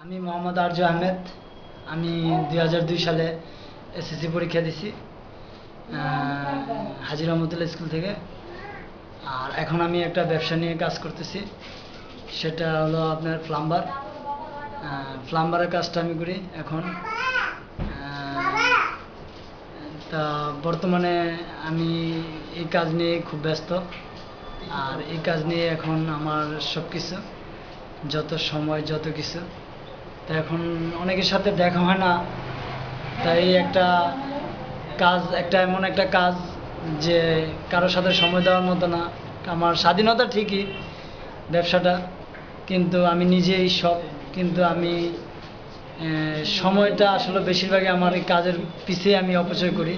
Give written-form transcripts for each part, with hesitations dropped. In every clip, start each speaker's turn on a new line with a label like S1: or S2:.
S1: আমি মোহাম্মদ আরজু আহমেদ। আমি 2002 সালে এসএসসি পরীক্ষা দিছি হাজী রহমতুল্লাহ স্কুল থেকে। আর এখন আমি একটা ব্যবসা নিয়ে কাজ করতেছি, সেটা হলো আপনার প্লাম্বারের কাজটা আমি করি এখন। তা বর্তমানে আমি এই কাজ নিয়ে খুব ব্যস্ত, আর এই কাজ নিয়ে এখন আমার সব কিছু, যত সময় যত কিছু। তা এখন অনেকের সাথে দেখা হয় না, তাই একটা এমন একটা কাজ যে কারোর সাথে সময় দেওয়ার মতো না। আমার স্বাধীনতা ঠিকই ব্যবসাটা, কিন্তু আমি নিজেই সব, কিন্তু আমি সময়টা আসলে বেশিরভাগই আমার এই কাজের পিছে আমি অপচয় করি।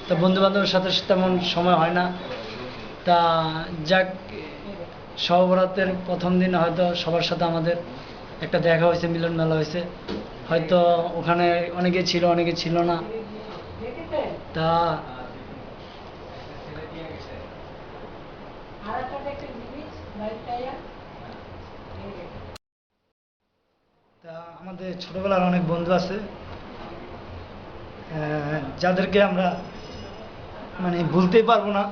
S1: তা বন্ধু বান্ধবের সাথে তেমন সময় হয় না। তা যাক, সহবরাতের প্রথম দিন হয়তো সবার সাথে আমাদের একটা দেখা হয়েছে, মিলন মেলা হয়েছে, হয়তো ওখানে অনেকে ছিল অনেকে ছিল না। তা তা আমাদের ছোটবেলার অনেক বন্ধু আছে, যাদেরকে আমরা মানে ভুলতেই পারবো না,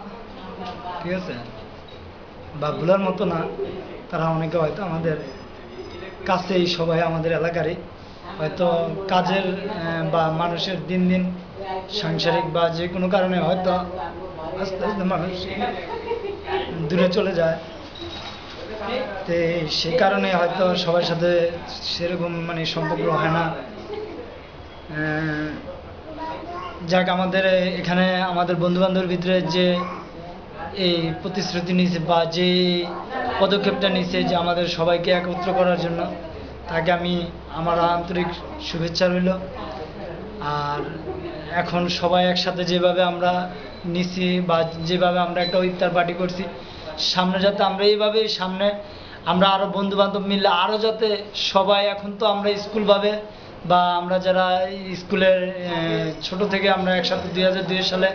S1: ঠিক আছে, বা ভুলার মতো না। তারা অনেকে হয়তো আমাদের কাছেই, সবাই আমাদের এলাকারই, হয়তো কাজের বা মানুষের দিন দিন সাংসারিক বা যে কোনো কারণে হয়তো আস্তে আস্তে মানুষ দূরে চলে যায়। তো সেই কারণে হয়তো সবার সাথে সেরকম মানে সম্পর্ক হয় না। যাক, আমাদের এখানে আমাদের বন্ধু বান্ধবের ভিতরে যে এই প্রতিশ্রুতি নিয়েছে বা যে পদক্ষেপটা নিয়েছে যে আমাদের সবাইকে একত্র করার জন্য, তাকে আমি আমার আন্তরিক শুভেচ্ছা রইল। আর এখন সবাই একসাথে যেভাবে আমরা নিছি বা যেভাবে আমরা একটা ইফতার পার্টি করছি, সামনে যাতে আমরা এইভাবেই সামনে আমরা আরও বন্ধু বান্ধব মিললে আরও যাতে সবাই, এখন তো আমরা স্কুলভাবে বা আমরা যারা স্কুলের ছোট থেকে আমরা একসাথে 2002 সালে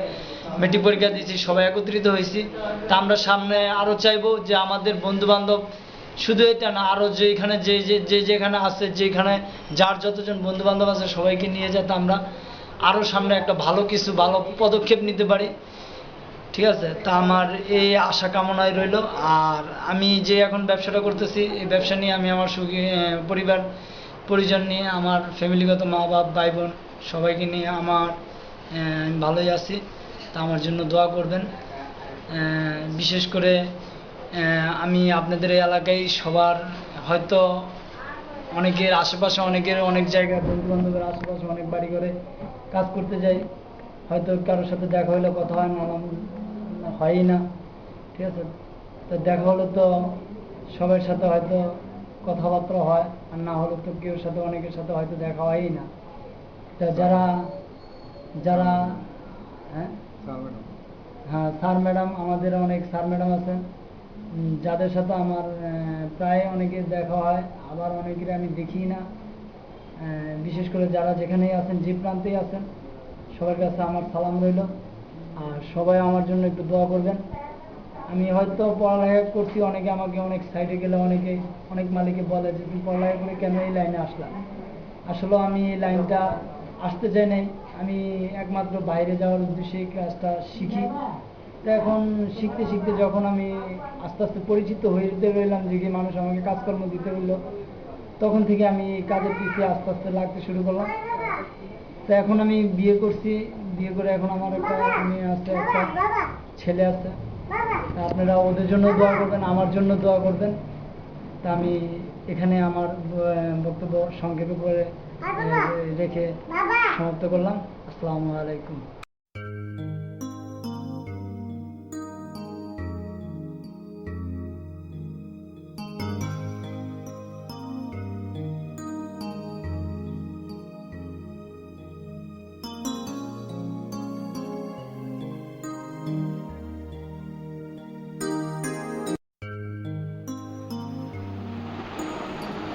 S1: মেট্রিক পরীক্ষা দিয়েছি, সবাই একত্রিত হয়েছি। তা আমরা সামনে আরও চাইবো যে আমাদের বন্ধু বান্ধব শুধু এটা না, আরও যেখানে যেখানে আছে, যেখানে যার যতজন বন্ধু বান্ধব আছে সবাইকে নিয়ে যাতে আমরা আরও সামনে একটা ভালো পদক্ষেপ নিতে পারি, ঠিক আছে। তা আমার এই আশা কামনায় রইল। আর আমি যে এখন ব্যবসাটা করতেছি, এই ব্যবসা নিয়ে আমি আমার সুখী পরিবার পরিজন নিয়ে, আমার ফ্যামিলিগত মা বাপ ভাই বোন সবাইকে নিয়ে আমার ভালোই আছি। তা আমার জন্য দোয়া করবেন। বিশেষ করে আমি আপনাদের এই এলাকায় সবার হয়তো অনেকের আশেপাশে, অনেকের অনেক জায়গায়, বন্ধু বান্ধবের আশেপাশে অনেক বাড়ি করে কাজ করতে যাই, হয়তো কারোর সাথে দেখা হলে কথা হয় না, হয়ই না, ঠিক আছে। তো দেখা হলে তো সবার সাথে হয়তো কথাবার্তা হয়, আর না হলে তো কেউ সাথে, অনেকের সাথে হয়তো দেখা হয়ই না। তা যারা যারা হ্যাঁ হ্যাঁ স্যার ম্যাডাম, আমাদের অনেক স্যার ম্যাডাম আছেন যাদের সাথে আমার প্রায় অনেকের দেখা হয়, আবার অনেকের আমি দেখি না। বিশেষ করে যারা যেখানেই আছেন, যে প্রান্তেই আছেন, সবার কাছে আমার সালাম রইল। আর সবাই আমার জন্য একটু দোয়া করবেন। আমি হয়তো পড়ালেখা করছি, অনেকে আমাকে অনেক সাইডে গেলে অনেক মালিকে বলে যে তুমি পড়ালেখা করে কেন এই লাইনে আসলাম। আসলে আমি এই লাইনটা আসতে চাই নাই, আমি একমাত্র বাইরে যাওয়ার উদ্দেশ্যে এই কাজটা শিখি। তো এখন শিখতে শিখতে যখন আমি আস্তে আস্তে পরিচিত হইতে রইলাম, যে কি মানুষ আমাকে কাজকর্ম দিতে রইল, তখন থেকে আমি কাজের পিছিয়ে আস্তে আস্তে লাগতে শুরু করলাম। তো এখন আমি বিয়ে করছি, বিয়ে করে এখন আমার একটা মেয়ে আছে, একটা ছেলে আছে। তা আপনারা ওদের জন্য দোয়া করবেন, আমার জন্য দোয়া করবেন। তা আমি এখানে আমার বক্তব্য সংক্ষেপে করে রেখে সমাপ্ত করলাম। আসসালামু আলাইকুম।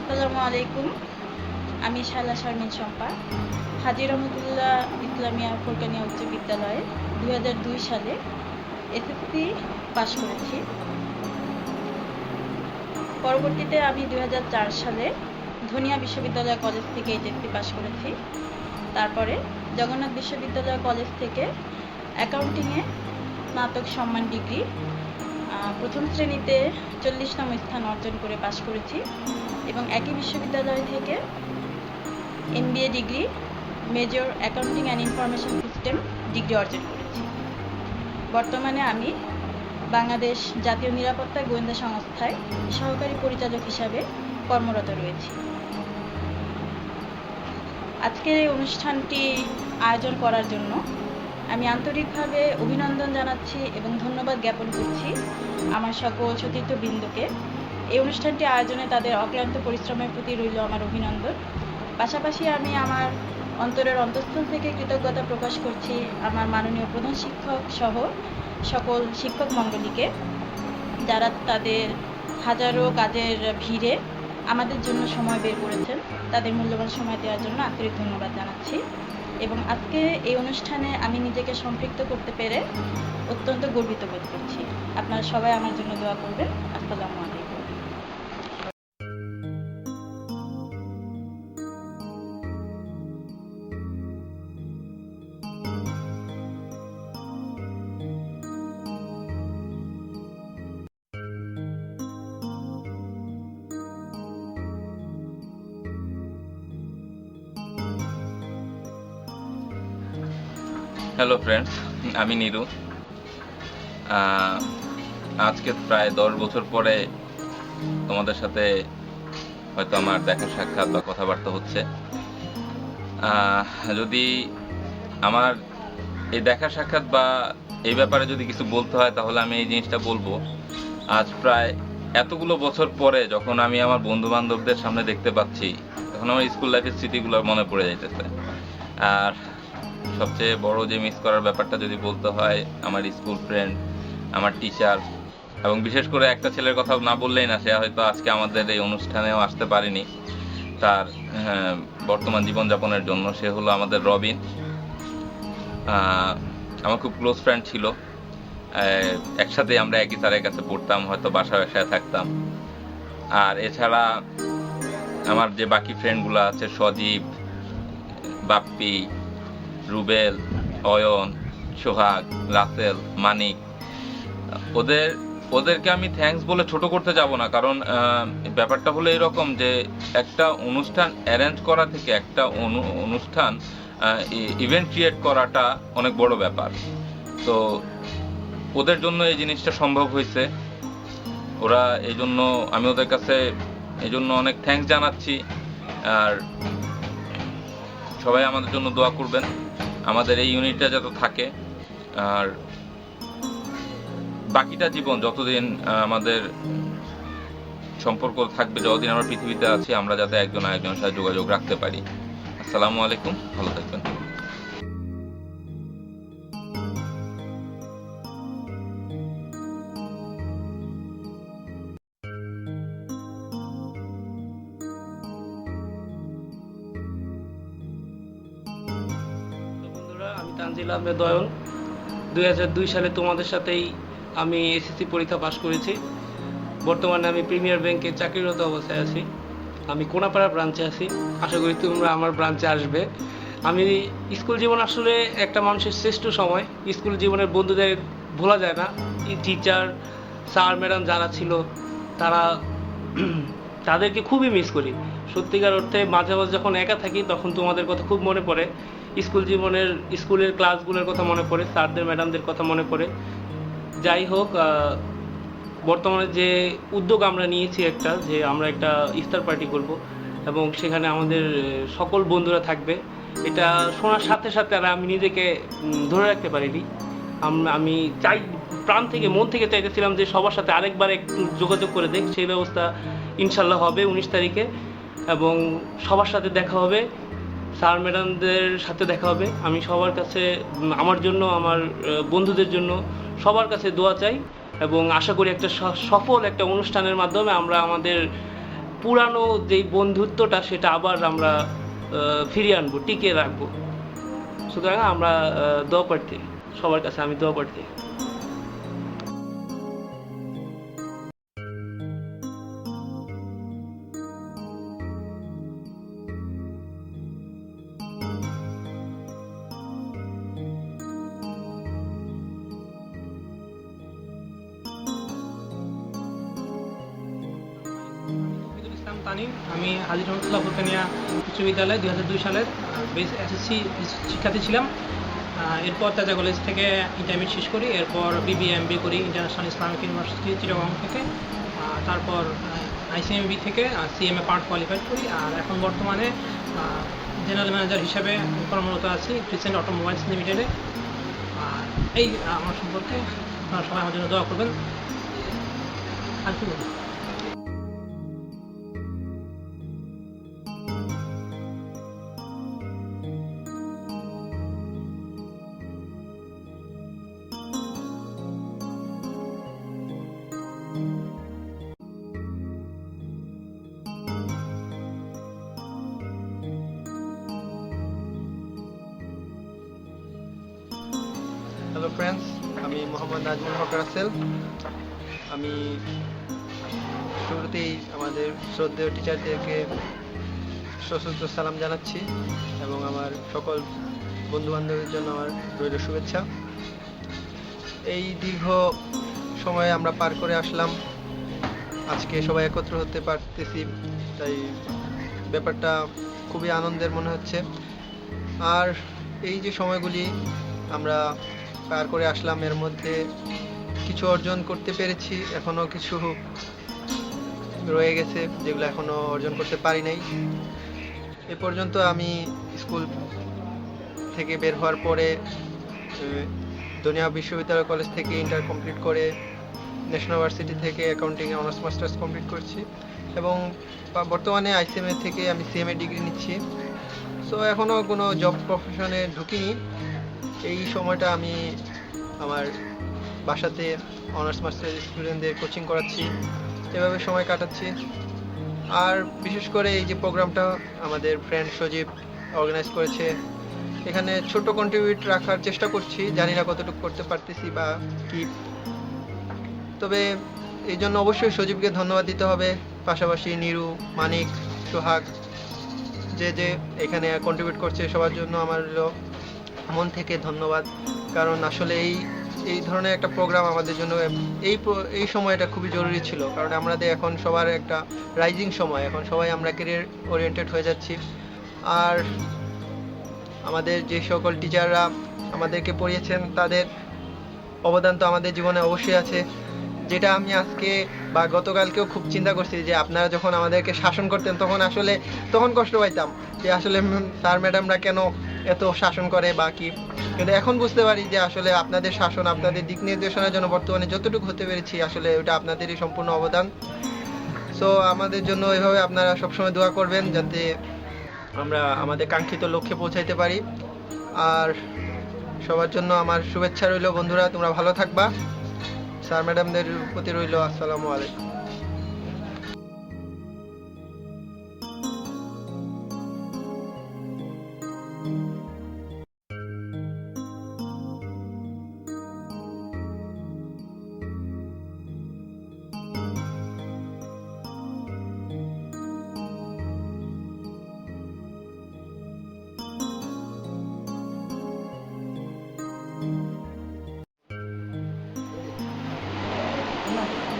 S2: আসসালামু আলাইকুম। আমি শায়লা শারমিন শম্পা, হাজী রহমতুল্লাহ ইসলামিয়া ফুরকানিয়া উচ্চ বিদ্যালয়ে 2002 সালে এসএসসি পাশ করেছি। পরবর্তীতে আমি 2004 সালে ধনিয়া বিশ্ববিদ্যালয় কলেজ থেকে এইচএসসি পাস করেছি। তারপরে জগন্নাথ বিশ্ববিদ্যালয় কলেজ থেকে অ্যাকাউন্টিংয়ে স্নাতক সম্মান ডিগ্রি প্রথম শ্রেণীতে 40তম স্থান অর্জন করে পাশ করেছি এবং একই বিশ্ববিদ্যালয় থেকে MBA degree major accounting and information system degree অর্জন করেছি। বর্তমানে আমি বাংলাদেশ জাতীয় নিরাপত্তা গোয়েন্দা সংস্থায় সহকারী পরিচালক হিসাবে কর্মরত রয়েছি। আজকের এই অনুষ্ঠানটি আয়োজন করার জন্য আমি আন্তরিকভাবে অভিনন্দন জানাচ্ছি এবং ধন্যবাদ জ্ঞাপন করছি আমার সকল সতীর্থবৃন্দকে। এই অনুষ্ঠানটি আয়োজনে তাদের অক্লান্ত পরিশ্রমের প্রতি রইল আমার অভিনন্দন। পাশাপাশি আমি আমার অন্তরের অন্তঃস্থল থেকে কৃতজ্ঞতা প্রকাশ করছি আমার মাননীয় প্রধান শিক্ষক সহ সকল শিক্ষক মণ্ডলীকে, যারা তাদের হাজারো কাজের ভিড়ে আমাদের জন্য সময় বের করেছেন। তাদের মূল্যবান সময় দেওয়ার জন্য আন্তরিক ধন্যবাদ জানাচ্ছি এবং আজকে এই অনুষ্ঠানে আমি নিজেকে সম্পৃক্ত করতে পেরে অত্যন্ত গর্বিত বোধ করছি। আপনারা সবাই আমার জন্য দোয়া করবেন। আসসালামু আলাইকুম।
S3: হ্যালো ফ্রেন্ডস, আমি নিরু। আজকে প্রায় 10 বছর পরে তোমাদের সাথে হয়তো আমার দেখা সাক্ষাৎ বা কথাবার্তা হচ্ছে। যদি আমার এই দেখা সাক্ষাৎ বা এই ব্যাপারে যদি কিছু বলতে হয় তাহলে আমি এই জিনিসটা বলবো। আজ প্রায় এতগুলো বছর পরে যখন আমি আমার বন্ধু বান্ধবদের সামনে দেখতে পাচ্ছি, তখন আমার স্কুল লাইফের স্মৃতিগুলো মনে পড়ে যাইতেছে। আর সবচেয়ে বড় যে মিস করার ব্যাপারটা যদি বলতে হয়, আমার স্কুল ফ্রেন্ড, আমার টিচার, এবং বিশেষ করে একটা ছেলের কথা না বললেই না, সে হয়তো আজকে আমাদের এই অনুষ্ঠানেও আসতে পারেনি তার বর্তমান জীবনযাপনের জন্য। সে হলো আমাদের রবিন। আমার খুব ক্লোজ ফ্রেন্ড ছিল, একসাথে আমরা একই স্যারের কাছে পড়তাম, হয়তো বাসায় থাকতাম। আর এছাড়া আমার যে বাকি ফ্রেন্ডগুলো আছে, সজীব, বাপ্পি, রুবেল, অয়ন, সোহাগ, রাসেল, মানিক, ওদেরকে আমি থ্যাঙ্কস বলে ছোট করতে যাব না, কারণ ব্যাপারটা হলো এরকম যে একটা অনুষ্ঠান অ্যারেঞ্জ করা থেকে একটা অনুষ্ঠান ইভেন্ট ক্রিয়েট করাটা অনেক বড় ব্যাপার। তো ওদের জন্য এই জিনিসটা সম্ভব হয়েছে। ওরা এই জন্য, আমি ওদের কাছে এই জন্য অনেক থ্যাঙ্কস জানাচ্ছি। আর সবাই আমাদের জন্য দোয়া করবেন, আমাদের এই ইউনিটটা যাতে থাকে। আর বাকিটা জীবন যতদিন আমাদের সম্পর্ক থাকবে, যতদিন আমরা পৃথিবীতে আছি, আমরা যাতে একজন আরেকজনের সাথে যোগাযোগ রাখতে পারি। আসসালামু আলাইকুম, ভালো থাকবেন।
S4: বন্ধুরা, আমি তানজিল আহমেদ অয়ন। 2002 সালে তোমাদের সাথেই আমি এসএসসি পরীক্ষা পাশ করেছি। বর্তমানে আমি প্রিমিয়ার ব্যাংকে চাকরিরত অবস্থায় আছি। আমি কোনাপাড়া ব্রাঞ্চে আছি। আশা করি তোমরা আমার ব্রাঞ্চে আসবে। আমি স্কুল জীবন আসলে একটা মানুষের শ্রেষ্ঠ সময়। স্কুল জীবনের বন্ধুদের ভোলা যায় না। টিচার, স্যার, ম্যাডাম যারা ছিল তারা তাদেরকে খুবই মিস করি। সত্যিকার অর্থে মাঝে মাঝে যখন একা থাকি তখন তোমাদের কথা খুব মনে পড়ে। স্কুলের ক্লাসগুলোর কথা মনে পড়ে, স্যারদের ম্যাডামদের কথা মনে পড়ে। যাই হোক, বর্তমানে যে উদ্যোগ আমরা নিয়েছি একটা, যে আমরা একটা ইফতার পার্টি করব এবং সেখানে আমাদের সকল বন্ধুরা থাকবে, এটা শোনার সাথে সাথে আর আমি নিজেকে ধরে রাখতে পারিনি। আমি চাই, প্রাণ থেকে মন থেকে চাইতেছিলাম যে সবার সাথে আরেকবার একটু যোগাযোগ করে দেখ। সেই ব্যবস্থা ইনশাল্লাহ হবে 19 তারিখে এবং সবার সাথে দেখা হবে, স্যার ম্যাডামদের সাথে দেখা হবে। আমি সবার কাছে, আমার জন্য, আমার বন্ধুদের জন্য সবার কাছে দোয়া চাই এবং আশা করি একটা সফল একটা অনুষ্ঠানের মাধ্যমে আমরা আমাদের পুরানো যেই বন্ধুত্বটা সেটা আবার আমরা ফিরিয়ে আনবো, টিকিয়ে রাখবো। সুতরাং আমরা দোয়া প্রার্থী, সবার কাছে আমি দোয়া প্রার্থী। সানি। আমি হাজী রহমতুল্লাহ ফুরকানিয়া উচ্চ বিদ্যালয়ে 2002 সালের বেস এসএসসি শিক্ষার্থী ছিলাম। এরপর তাজা কলেজ থেকে ইন্টারমিডিয়েট শেষ করি, এরপর বিবিএ এমবিএ করি ইন্টারন্যাশনাল ইসলামিক ইউনিভার্সিটি চিটাগং থেকে। তারপর আইসিএমবি থেকে সিএমএ পার্ট কোয়ালিফাইড করি, আর এখন বর্তমানে জেনারেল ম্যানেজার হিসাবে কর্মরত আছি ক্রিসেন্ট অটোমোবাইলস লিমিটেডে। এই আমার সম্পর্কে আপনারা সবাই আমার জন্য দোয়া করবেন। আর কি বলবো?
S5: হ্যালো ফ্রেন্ডস, আমি মোহাম্মদ নাজমুল হক রাসেল। আমি শুরুতেই আমাদের শ্রদ্ধেয় টিচারদেরকে সশস্ত্র সালাম জানাচ্ছি এবং আমার সকল বন্ধুবান্ধবের জন্য আমার রইল শুভেচ্ছা। এই দীর্ঘ সময় আমরা পার করে আসলাম, আজকে সবাই একত্র হতে পারতেছি, তাই ব্যাপারটা খুবই আনন্দের মনে হচ্ছে। আর এই যে সময়গুলি আমরা পার করে আসলাম, এর মধ্যে কিছু অর্জন করতে পেরেছি, এখনো কিছু রয়ে গেছে যেগুলো এখনো অর্জন করতে পারি নাই। এ পর্যন্ত আমি স্কুল থেকে বের হওয়ার পরে দুনিয়া বিশ্ববিদ্যালয় কলেজ থেকে ইন্টার কমপ্লিট করে ন্যাশনাল ইউনিভার্সিটি থেকে অ্যাকাউন্টিংয়ে অনার্স মাস্টার্স কমপ্লিট করছি এবং বর্তমানে আইসিএমএ থেকে আমি সিএমএ ডিগ্রি নিচ্ছি। সো এখনও কোনো জব প্রফেশনে ঢুকিনি। এই সময়টা আমি আমার বাসাতে অনার্স মাস্টার স্টুডেন্টদের কোচিং করাচ্ছি, এভাবে সময় কাটাচ্ছি। আর বিশেষ করে এই যে প্রোগ্রামটা আমাদের ফ্রেন্ড সজীব অর্গানাইজ করেছে, এখানে ছোট কন্ট্রিবিউট রাখার চেষ্টা করছি, জানি না কতটুকু করতে পারতেছি বা কি। তবে এই জন্য অবশ্যই সজীবকে ধন্যবাদ দিতে হবে, পাশাপাশি নিরু, মানিক, সোহাগ যে এখানে কন্ট্রিবিউট করছে সবার জন্য আমার মন থেকে ধন্যবাদ। কারণ আসলে এই ধরনের একটা প্রোগ্রাম আমাদের জন্য এই সময়টা খুবই জরুরি ছিল, কারণ আমাদের এখন সবার একটা রাইজিং সময়, এখন সবাই আমরা ক্যারিয়ার ওরিয়েন্টেড হয়ে যাচ্ছি। আর আমাদের যে সকল টিচাররা আমাদেরকে পড়িয়েছেন তাদের অবদান তো আমাদের জীবনে অবশ্যই আছে, যেটা আমি আজকে বা গতকালকেও খুব চিন্তা করছি যে আপনারা যখন আমাদেরকে শাসন করতেন তখন কষ্ট পাইতাম যে আসলে স্যার ম্যাডামরা কেন এত শাসন করে বা কি। কিন্তু এখন বুঝতে পারি যে আসলে আপনাদের শাসন, আপনাদের দিক নির্দেশনার জন্য বর্তমানে যতটুকু হতে পেরেছি আসলে ওটা আপনাদেরই সম্পূর্ণ অবদান। সো আমাদের জন্য এভাবে আপনারা সবসময় দোয়া করবেন যাতে আমরা আমাদের কাঙ্ক্ষিত লক্ষ্যে পৌঁছাইতে পারি। আর সবার জন্য আমার শুভেচ্ছা রইল, বন্ধুরা তোমরা ভালো থাকবা। স্যার ম্যাডামদের প্রতি রইল আসসালামু আলাইকুম।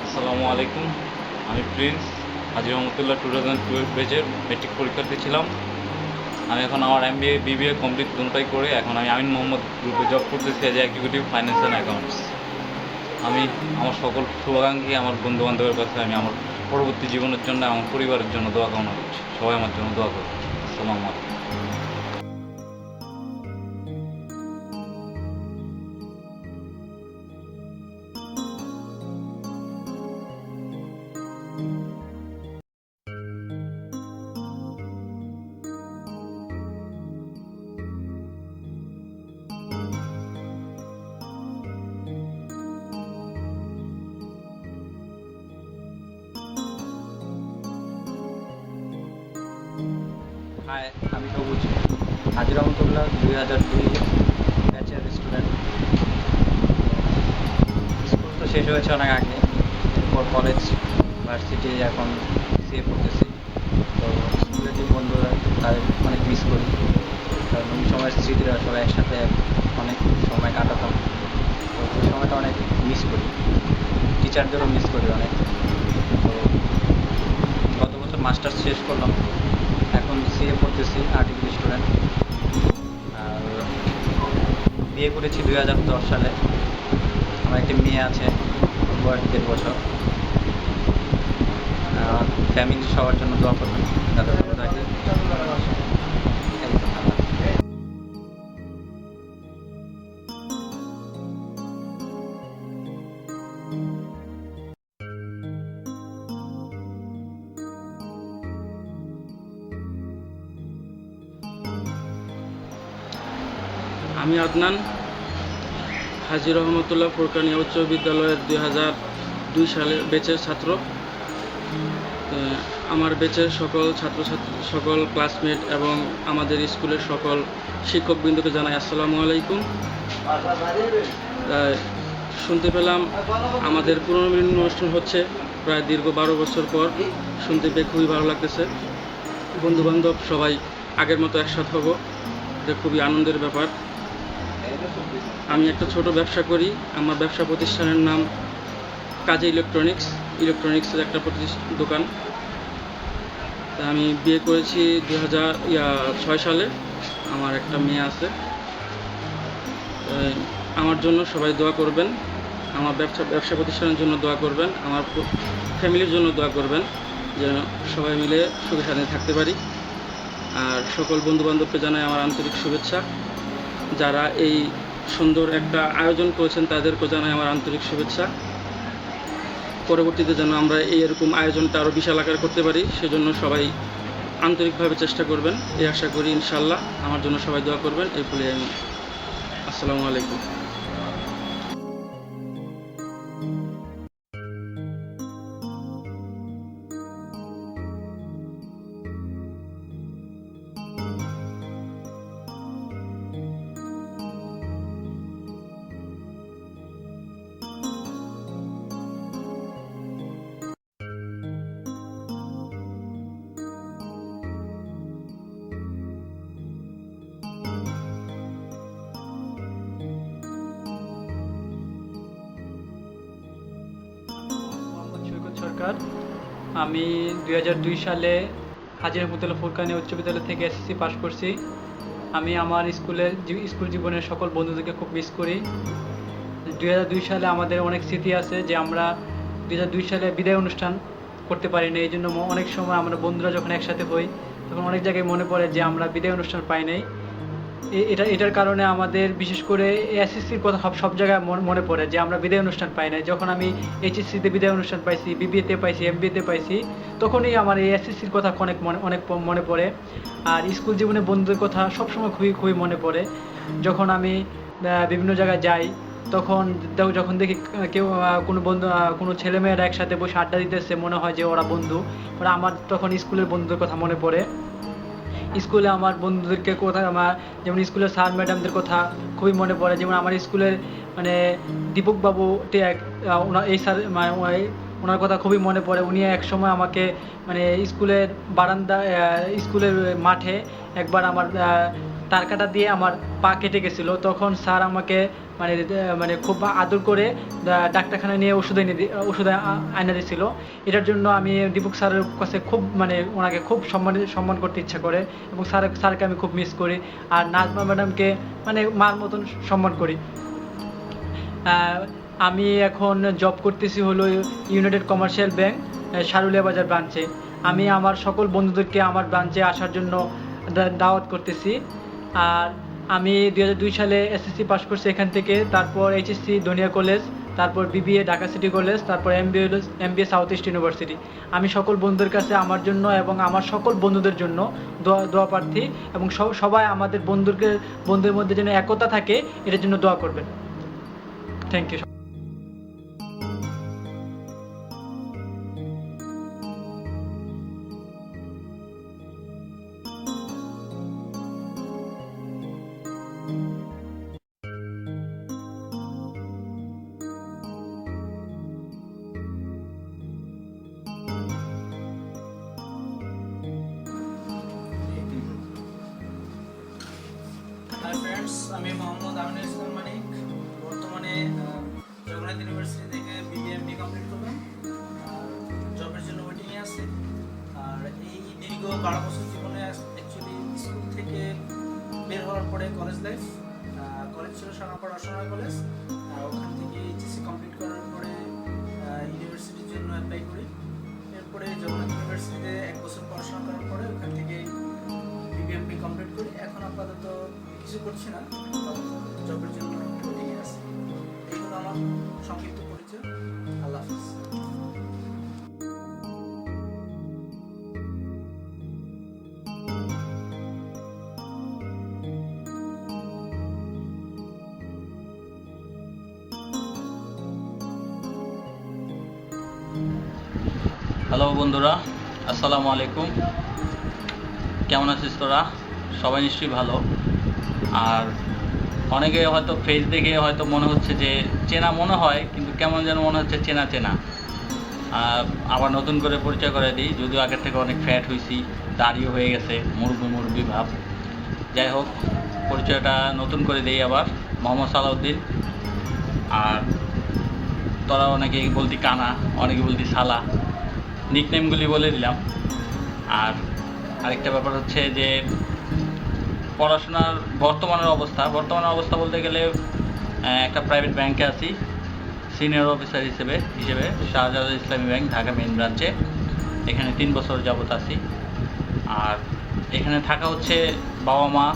S3: আসসালামু আলাইকুম, আমি প্রিন্স হাজী রহমতুল্লাহ 2012 ব্যাচের মেট্রিক পরীক্ষার্থী ছিলাম। আমি এখন আমার এমবিএ বিবিএ কমপ্লিট দুটোই করে এখন আমি আমিন মোহাম্মদ গ্রুপে জব করতেছি as executive finance and accounts. আমি আমার সকল শুভাকাঙ্ক্ষী, আমার বন্ধু বান্ধবের কাছে আমি আমার পরবর্তী জীবনের জন্য, আমার পরিবারের জন্য দোয়া কামনা করছি। সবাই আমার জন্য দোয়া করুন। আসসালামু আলাইকুম।
S6: হাই, আমি সবুজ হাজী রহমতুল্লাহ 2002 ব্যাচের স্টুডেন্ট। স্কুল তো শেষ হয়েছে অনেক আগে, এরপর কলেজ ভার্সিটি এখন সিএ পড়তেছি। তো স্কুলের যে বন্ধুরা তাদের অনেক মিস করি, কারণ ওই সময়ের স্মৃতিরা সবাই একসাথে অনেক সময় কাটাতাম। তো ওই সময়টা অনেক মিস করি, টিচারদেরও মিস করি অনেক। তো গত বছর বছর মাস্টার্স শেষ করলাম, এখন সিএ পড়তেছি, আর্টিকেল স্টুডেন্ট। আর বিয়ে করেছি 2010 সালে। আমার একটি মেয়ে আছে, বয়স 1.5 বছর। আর ফ্যামিলি সবার জন্য দোয়া করবেন, তাদের ভালো থাকে।
S4: আমি আদনান, হাজী রহমতুল্লাহ ফুরকানিয়া উচ্চ বিদ্যালয়ের 2002 সালের ব্যাচের ছাত্র। আমার ব্যাচের সকল ছাত্রছাত্রী, সকল ক্লাসমেট এবং আমাদের স্কুলের সকল শিক্ষকবৃন্দকে জানাই আসসালামু আলাইকুম। শুনতে পেলাম আমাদের পুনর্মিলন অনুষ্ঠান হচ্ছে প্রায় দীর্ঘ 12 বছর পর। শুনতে পেয়ে খুবই ভালো লাগতেছে। বন্ধুবান্ধব সবাই আগের মতো একসাথে হব, এটা খুবই আনন্দের ব্যাপার। আমি একটা ছোট ব্যবসা করি। আমার ব্যবসা প্রতিষ্ঠানের নাম কাজী ইলেকট্রনিক্সের একটা দোকান। তা আমি বিয়ে করেছি 2006 সালে। আমার একটা মেয়ে আছে। আমার জন্য সবাই দোয়া করবেন, আমার ব্যবসা প্রতিষ্ঠানের জন্য দোয়া করবেন, আমার ফ্যামিলির জন্য দোয়া করবেন, যেন সবাই মিলে সুখে শান্তিতে থাকতে পারি। আর সকল বন্ধুবান্ধবকে জানাই আমার আন্তরিক শুভেচ্ছা। যারা এই সুন্দর একটা আয়োজন করেছেন তাদেরকেও জানাই আমার আন্তরিক শুভেচ্ছা। পরবর্তীতে যেন আমরা এরকম আয়োজনটা আরও বিশাল আকার করতে পারি, সেজন্য সবাই আন্তরিকভাবে চেষ্টা করবেন, এই আশা করি। ইনশাল্লাহ আমার জন্য সবাই দোয়া করবেন, এই বলে আমি আসসালামু আলাইকুম।
S7: মোহাম্মদ সৈকত সরকার। আমি 2002 সালে হাজী রহমতুল্লাহ ফুরকানিয়া উচ্চ বিদ্যালয় থেকে এসএসসি পাশ করছি। আমি আমার স্কুল জীবনের সকল বন্ধুদেরকে খুব মিস করি। 2002 সালে আমাদের অনেক স্মৃতি আছে যে আমরা 2002 সালে বিদায় অনুষ্ঠান করতে পারিনি। এই জন্য অনেক সময় আমরা বন্ধুরা যখন একসাথে হই তখন অনেক জায়গায় মনে পড়ে যে আমরা বিদায় অনুষ্ঠান পাই নাই। এটার কারণে আমাদের বিশেষ করে এসএসসির কথা সব জায়গায় মনে পড়ে যে আমরা বিদায় অনুষ্ঠান পাই নাই। যখন আমি এইচএসসিতে বিদায় অনুষ্ঠান পাইছি, বিবিএতে পাইছি, এমবিএতে পাইছি, তখনই আমার এই এসএসসির কথা অনেক মনে পড়ে। আর স্কুল জীবনে বন্ধুদের কথা সবসময় খুবই মনে পড়ে। যখন আমি বিভিন্ন জায়গায় যাই যখন দেখি কেউ কোনো বন্ধু কোনো ছেলেমেয়েরা একসাথে বসে আড্ডা দিতেছে, মনে হয় যে ওরা বন্ধু। ওরা আমার তখন স্কুলের বন্ধুদের কথা মনে পড়ে। স্কুলে আমার বন্ধুদেরকে আমার যেমন স্কুলের স্যার ম্যাডামদের কথা খুবই মনে পড়ে। যেমন আমার স্কুলের দীপকবাবু এই স্যার ওনার কথা খুবই মনে পড়ে। উনি এক সময় আমাকে স্কুলের স্কুলের মাঠে একবার আমার তার কাটা দিয়ে আমার পা কেটে গেছিলো। তখন স্যার আমাকে খুব আদর করে ডাক্তারখানায় নিয়ে ওষুধ আইনা দিয়েছিল। এটার জন্য আমি দীপক স্যারের কাছে খুব ওনাকে খুব সম্মান করতে ইচ্ছা করে এবং স্যারকে আমি খুব মিস করি। আর নাজমা ম্যাডামকে মার মতন সম্মান করি। আমি এখন জব করতেছি হলো ইউনাইটেড কমার্শিয়াল ব্যাংক সারুলিয়া বাজার ব্রাঞ্চে। আমি আমার সকল বন্ধুদেরকে আমার ব্রাঞ্চে আসার জন্য দাওয়াত করতেছি। আর আমি 2002 সালে এসএসসি পাশ করছি এখান থেকে, তারপর এইচএসসি ধনিয়া কলেজ, তারপর বিবিএ ঢাকা সিটি কলেজ, তারপর এমবিএ সাউথ ইস্ট ইউনিভার্সিটি। আমি সকল বন্ধুদের কাছে আমার জন্য এবং আমার সকল বন্ধুদের জন্য দোয়া প্রার্থী এবং সবাই আমাদের বন্ধুদের মধ্যে যেন একতা থাকে, এটার জন্য দোয়া করবেন। Thank you.
S8: হাই ফ্রেন্ডস, আমি মোহাম্মদ আমিনুল ইসলাম মানিক। বর্তমানে জগন্নাথ ইউনিভার্সিটি থেকে বিবিএ কমপ্লিট করলাম আর জবের জন্য ওয়েটিংয়ে আছি। আর দীর্ঘ 12 বছর জীবনে অ্যাকচুয়ালি স্কুল থেকে বের হওয়ার পরে কলেজ লাইফ, কলেজ ছিল সোনাপাড়া অসময় কলেজ, ওখান থেকে এইচএসসি কমপ্লিট করার পরে ইউনিভার্সিটির জন্য অ্যাপ্লাই করি। এরপরে জগন্নাথ ইউনিভার্সিটিতে 1 বছর পড়াশোনা করার পরে ওখান থেকে বিবিএমপি কমপ্লিট করি। এখন আপাতত কিছু করছি না, জবের জন্য ওয়েটিংয়ে আছি। এইগুলো আমার সংক্ষিপ্ত পরিচয়। আল্লাহ হাফিজ।
S9: হ্যালো বন্ধুরা, আসসালামু আলাইকুম। কেমন আছিস তোরা? সবাই নিশ্চয়ই ভালো। আর অনেকে হয়তো ফেস দেখে হয়তো মনে হচ্ছে যে চেনা মনে হয়, কিন্তু কেমন যেন মনে হচ্ছে চেনা চেনা। আবার নতুন করে পরিচয় করে দিই, যদিও আগের থেকে অনেক ফ্যাট হয়েছি, দাড়িও হয়ে গেছে, মুরব্বি ভাব। যাই হোক, পরিচয়টা নতুন করে দিই আবার। মোহাম্মদ সালাউদ্দিন। আর তোরা অনেকে বলতি কানা, অনেকে বলতি সালা, নিকনেমগুলি বলে দিলাম। আর আরেকটা ব্যাপার হচ্ছে যে পড়াশোনার বর্তমানের অবস্থা বলতে গেলে একটা প্রাইভেট ব্যাংকে আছি সিনিয়র অফিসার হিসেবে শাহজালাল ইসলামী ব্যাংক, ঢাকা মেইন ব্রাঞ্চে। এখানে 3 বছর যাবত আছি। আর এখানে থাকা হচ্ছে বাবা মা,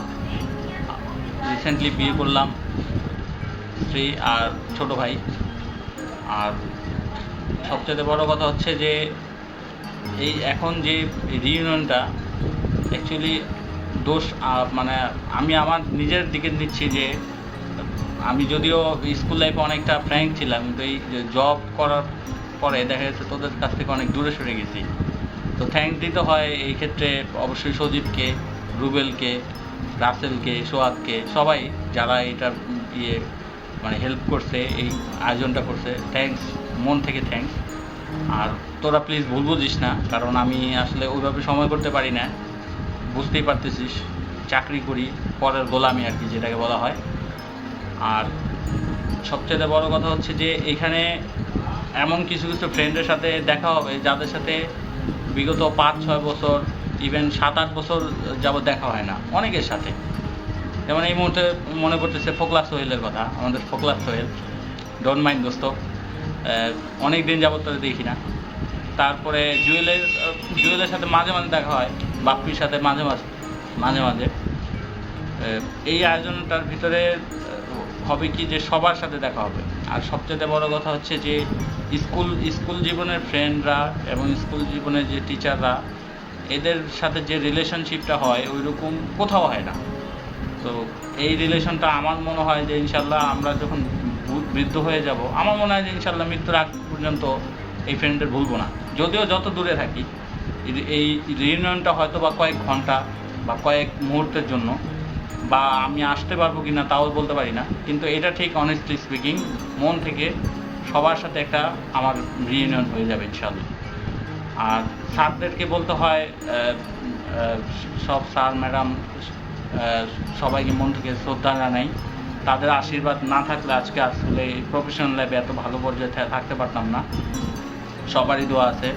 S9: রিসেন্টলি বিয়ে করলাম, স্ত্রী আর ছোট ভাই। আর সবচেয়ে বড় কথা হচ্ছে যে এই এখন যে রিইউনিয়নটা অ্যাকচুয়ালি দোষ মানে আমি আমার নিজের দিকে নিচ্ছি যে আমি যদিও স্কুল লাইফে অনেকটা ফ্র্যাঙ্ক ছিলাম, কিন্তু এই জব করার পরে দেখা যাচ্ছে তোদের কাছ থেকে অনেক দূরে সরে গেছি। তো থ্যাঙ্কস দিতে হয় এই ক্ষেত্রে অবশ্যই সজীবকে, রুবেলকে, রাসেলকে, সোহাগকে, সবাই যারা এটা মানে হেল্প করছে, এই আয়োজনটা করছে। থ্যাঙ্কস, মন থেকে থ্যাঙ্কস। আর তোরা প্লিজ ভুল বুঝিস না, কারণ আমি আসলে ওইভাবে সময় করতে পারি না, বুঝতেই পারতেছিস, চাকরি করি, পরের গোলামি আর কি যেটাকে বলা হয়। আর সবচেয়ে বড় কথা হচ্ছে যে এখানে এমন কিছু ফ্রেন্ডের সাথে দেখা হবে যাদের সাথে বিগত 5-6 বছর, ইভেন 7-8 বছর যাবত দেখা হয় না অনেকের সাথে। যেমন এই মুহূর্তে মনে পড়তেছে ফোকলাস সোহেলের কথা, আমাদের ফোকলাস সোহেল, ডোন্ট মাইন্ড দোস্ত, অনেক দিন যাবত তাদের দেখি না। তারপরে জুয়েলের সাথে মাঝে মাঝে দেখা হয়, বাপ্পির সাথে মাঝে মাঝে। এই আয়োজনটার ভিতরে হবে কি যে সবার সাথে দেখা হবে। আর সবচেয়ে বড় কথা হচ্ছে যে স্কুল জীবনের ফ্রেন্ডরা এবং স্কুল জীবনের যে টিচাররা, এদের সাথে যে রিলেশনশিপটা হয় ওই রকম কোথাও হয় না। তো এই রিলেশনটা আমার মনে হয় যে ইনশাল্লাহ আমরা যখন বৃদ্ধ হয়ে যাব, আমার মনে হয় যে ইনশাল্লাহ মৃত্যুর আগ পর্যন্ত এই ফ্রেন্ডদের ভুলবো না। যদিও যত দূরে থাকি, এই রিইউনিয়নটা হয়তো বা কয়েক ঘন্টা বা কয়েক মুহূর্তের জন্য, বা আমি আসতে পারবো কি না তাও বলতে পারি না, কিন্তু এটা ঠিক অনেস্টলি স্পিকিং মন থেকে সবার সাথে একটা আমার রিইউনিয়ন হয়ে যাবে ইনশাল্লাহ। আর স্যারদেরকে বলতে হয়, সব স্যার ম্যাডাম সবাইকে মন থেকে শ্রদ্ধা জানাই। তাদের আশীর্বাদ না থাকলে আজকে আসলে প্রফেশনাল লাইফে এত ভালো পর্যায়ে থাকতে পারতাম না। সবারই দোয়া আছে,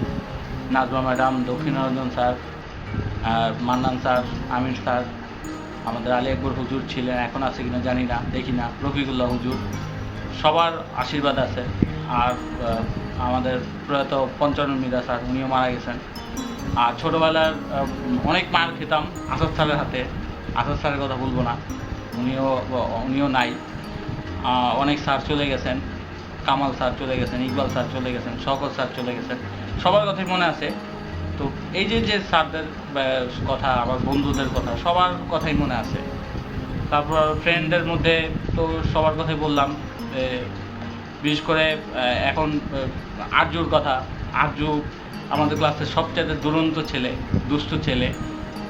S9: Nazma madam, Dakshinaranjan sir, Mannan sir, Amir sir, আমাদের আলী আকবর হুজুর ছিলেন, এখন আছে কিনা জানি না, দেখি না, রফিকুল্লাহ হুজুর, সবার আশীর্বাদ আছে। আর আমাদের প্রয়াত পঞ্চানন মিরা স্যার, উনিও মারা গেছেন। আর ছোটোবেলার অনেক মার খেতাম আসাদ স্যারের হাতে, আসাদ স্যারের কথা বলবো না, উনিও নাই। অনেক স্যার চলে গেছেন, কামাল স্যার চলে গেছেন, ইকবাল স্যার চলে গেছেন, শওকত স্যার চলে গেছেন, সবার কথাই মনে আছে। তো এই যে স্যারদের কথা, আবার বন্ধুদের কথা, সবার কথাই মনে আছে। তারপর ফ্রেন্ডদের মধ্যে তো সবার কথাই বললাম। বিশেষ করে এখন আরজুর কথা, আরজু আমাদের ক্লাসের সবচেয়ে দুরন্ত ছেলে, দুষ্টু ছেলে,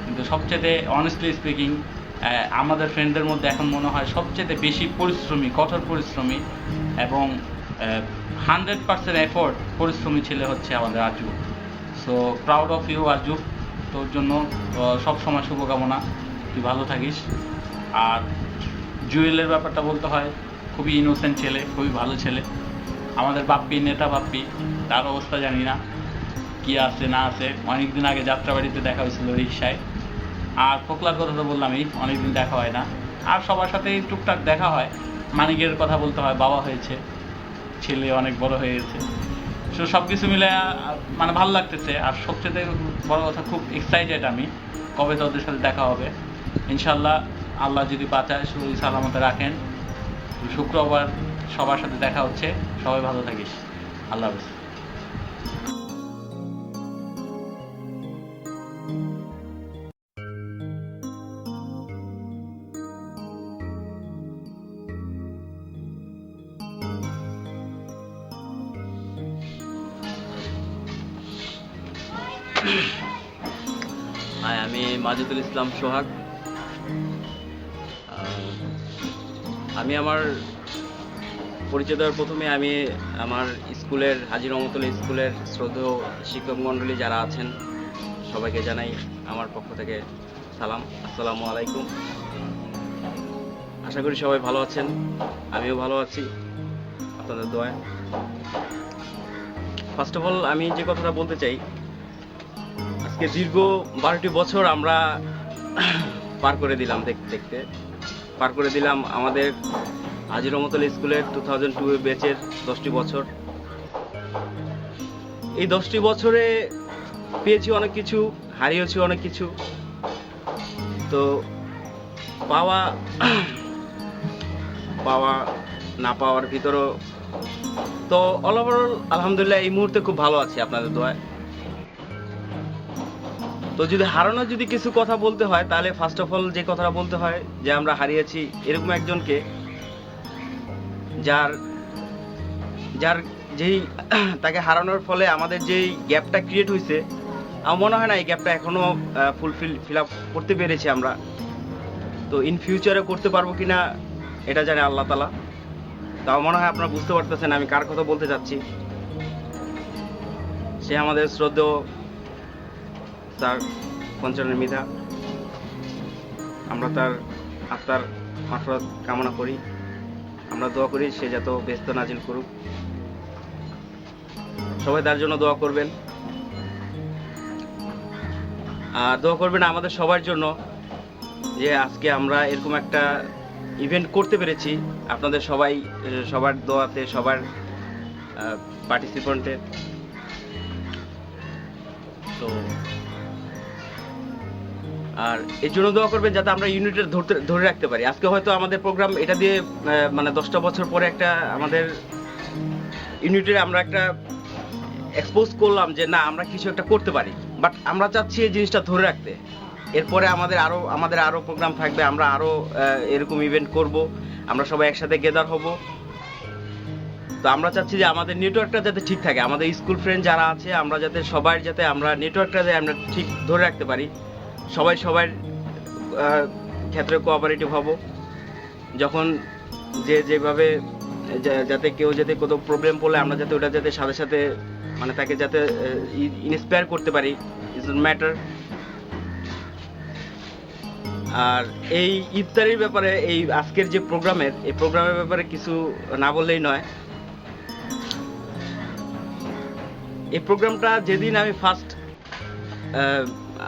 S9: কিন্তু সবচেয়ে অনেস্টলি স্পিকিং আমাদের ফ্রেন্ডদের মধ্যে এখন মনে হয় সবচেয়ে বেশি পরিশ্রমী, কঠোর পরিশ্রমী এবং 100% এফোর্ট পরিশ্রমী ছেলে হচ্ছে আমাদের Arzu. So proud of you Arzu, তোর জন্য সবসময় শুভকামনা, তুই ভালো থাকিস। আর জুয়েলের ব্যাপারটা বলতে হয়, খুবই ইনোসেন্ট ছেলে, খুবই ভালো ছেলে। আমাদের বাপ্পি, নেতা বাপ্পি, তার অবস্থা জানি না, কি কি আছে না আছে। অনেকদিন আগে যাত্রাবাড়িতে দেখা হয়েছিল রিক্সায়। আর ফোকলার কথা তো বললামই, অনেকদিন দেখা হয় না। আর সবার সাথেই টুকটাক দেখা হয়। মানিকের কথা বলতে হয়, বাবা হয়েছে, ছেলে অনেক বড় হয়ে গেছে। সো সব কিছু মিলে মানে ভালো লাগতেছে। আর সবচেয়ে বড় কথা, খুব এক্সাইটেড আমি কবে তোদের সাথে দেখা হবে। ইনশাল্লাহ আল্লাহ যদি বাঁচায়, শরীর সালামতে রাখেন, শুক্রবার সবার সাথে দেখা হচ্ছে। সবাই ভালো থাকিস। আল্লাহ হাফেজ।
S10: হাই, আমি মাজেদুল ইসলাম সোহাগ। আমি আমার পরিচয় দেওয়ার প্রথমে আমি আমার স্কুলের, হাজী রহমতুল্লাহ স্কুলের শ্রদ্ধেয় শিক্ষক মণ্ডলী যারা আছেন সবাইকে জানাই আমার পক্ষ থেকে সালাম, আসসালামু আলাইকুম। আশা করি সবাই ভালো আছেন, আমিও ভালো আছি আপনাদের দোয়ায়। ফার্স্ট অফ অল আমি যে কথাটা বলতে চাই, আজকে দীর্ঘ 12টি বছর আমরা পার করে দিলাম, দেখতে দেখতে পার করে দিলাম আমাদের হাজী রহমতুল্লাহ স্কুলের 2002 ব্যাচের 10টি বছর। এই 10টি বছরে পেয়েছি অনেক কিছু, হারিয়েছি অনেক কিছু। তো পাওয়া না পাওয়ার ভিতরও তো অল ওভারঅল আলহামদুলিল্লাহ এই মুহূর্তে খুব ভালো আছি আপনাদের দোয়ায়। তো যদি হারানোর যদি কিছু কথা বলতে হয়, তাহলে ফার্স্ট অফ অল যে কথাটা বলতে হয় যে আমরা হারিয়েছি এরকম একজনকে, যার যেই তাকে হারানোর ফলে আমাদের যেই গ্যাপটা ক্রিয়েট হয়েছে, আমার মনে হয় না এই গ্যাপটা এখনো ফিল আপ করতে পেরেছি আমরা। তো ইন ফিউচারে করতে পারবো কিনা এটা জানে আল্লাহ তাআলা। তাও মনে হয় আপনারা বুঝতে পারতেছেন আমি কার কথা বলতে চাচ্ছি। সে আমাদের শ্রদ্ধেয় স্যার পঞ্চানন মৃধা। আমরা তার আত্মার মাগফিরাত কামনা করি, আমরা দোয়া করি সে যত ব্যস্ত নাজিল করুক। সবাই তার জন্য দোয়া করবেন, আর দোয়া করবেন আমাদের সবার জন্য, যে আজকে আমরা এরকম একটা ইভেন্ট করতে পেরেছি আপনাদের সবার দোয়াতে, সবার পার্টিসিপেন্টে। তো আর এর জন্য দোয়া করবেন যাতে আমরা ইউনিটের ধরে রাখতে পারি। আজকে হয়তো আমাদের প্রোগ্রাম এটা দিয়ে মানে 10টা বছর পরে একটা আমাদের ইউনিটের আমরা একটা এক্সপোজ করলাম যে না আমরা কিছু একটা করতে পারি, বাট আমরা চাচ্ছি এই জিনিসটা ধরে রাখতে। এরপরে আমাদের আরো প্রোগ্রাম থাকবে, আমরা আরো এরকম ইভেন্ট করব, আমরা সবাই একসাথে গেদার হব। তো আমরা চাচ্ছি যে আমাদের নেটওয়ার্কটা যাতে ঠিক থাকে, আমাদের স্কুল ফ্রেন্ড যারা আছে আমরা যাতে আমরা নেটওয়ার্কটা আমরা ঠিক ধরে রাখতে পারি। সবাই সবার ক্ষেত্রে কোঅপারেটিভ হব। যখন যেভাবে যাতে কেউ যাতে কোনো প্রবলেম পড়লে আমরা যাতে ওটা যাতে সাথে সাথে মানে তাকে যাতে ইন্সপায়ার করতে পারি, ইজ ম্যাটার। আর এই ইফতারির ব্যাপারে, এই আজকের যে প্রোগ্রামের ব্যাপারে কিছু না বললেই নয়। এই প্রোগ্রামটা যেদিন আমি ফার্স্ট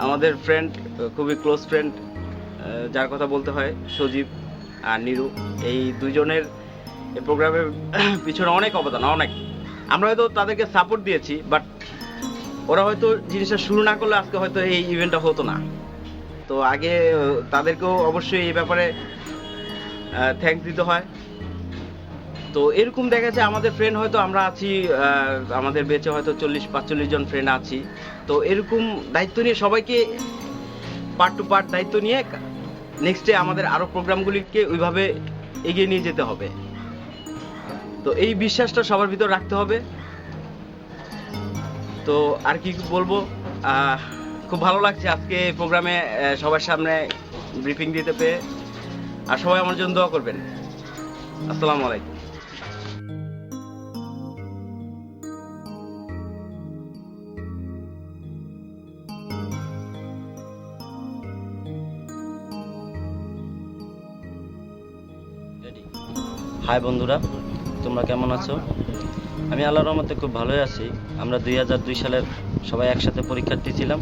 S10: আমাদের ফ্রেন্ড, খুবই ক্লোজ ফ্রেন্ড যার কথা বলতে হয়, সজীব আর নিরু, এই দুজনের এই প্রোগ্রামের পিছনে অনেক অবদান, অনেক। আমরা হয়তো তাদেরকে সাপোর্ট দিয়েছি, বাট ওরা হয়তো জিনিসটা শুরু না করলে আজকে হয়তো এই ইভেন্টটা হতো না। তো আগে তাদেরকেও অবশ্যই এই ব্যাপারে থ্যাঙ্কস দিতে হয়। তো এরকম দেখা যায় আমাদের ফ্রেন্ড হয়তো আমরা আছি, আমাদের বেঁচে হয়তো 40-45 জন ফ্রেন্ড আছি। তো এরকম দায়িত্ব নিয়ে সবাইকে পার্ট টু পার্ট দায়িত্ব নিয়ে নেক্সটে আমাদের আরো প্রোগ্রামগুলিকে ওইভাবে এগিয়ে নিয়ে যেতে হবে। তো এই বিশ্বাসটা সবার ভিতর রাখতে হবে। তো আর কি বলবো, খুব ভালো লাগছে আজকে এই প্রোগ্রামে সবার সামনে ব্রিফিং দিতে পেয়ে। আর সবাই আমার জন্য দোয়া করবেন। আসসালামু আলাইকুম।
S11: হাই বন্ধুরা, তোমরা কেমন আছো? আমি আল্লাহর রহমতে খুব ভালোই আছি। আমরা 2002 সালের সবাই একসাথে পরীক্ষার্থী ছিলাম।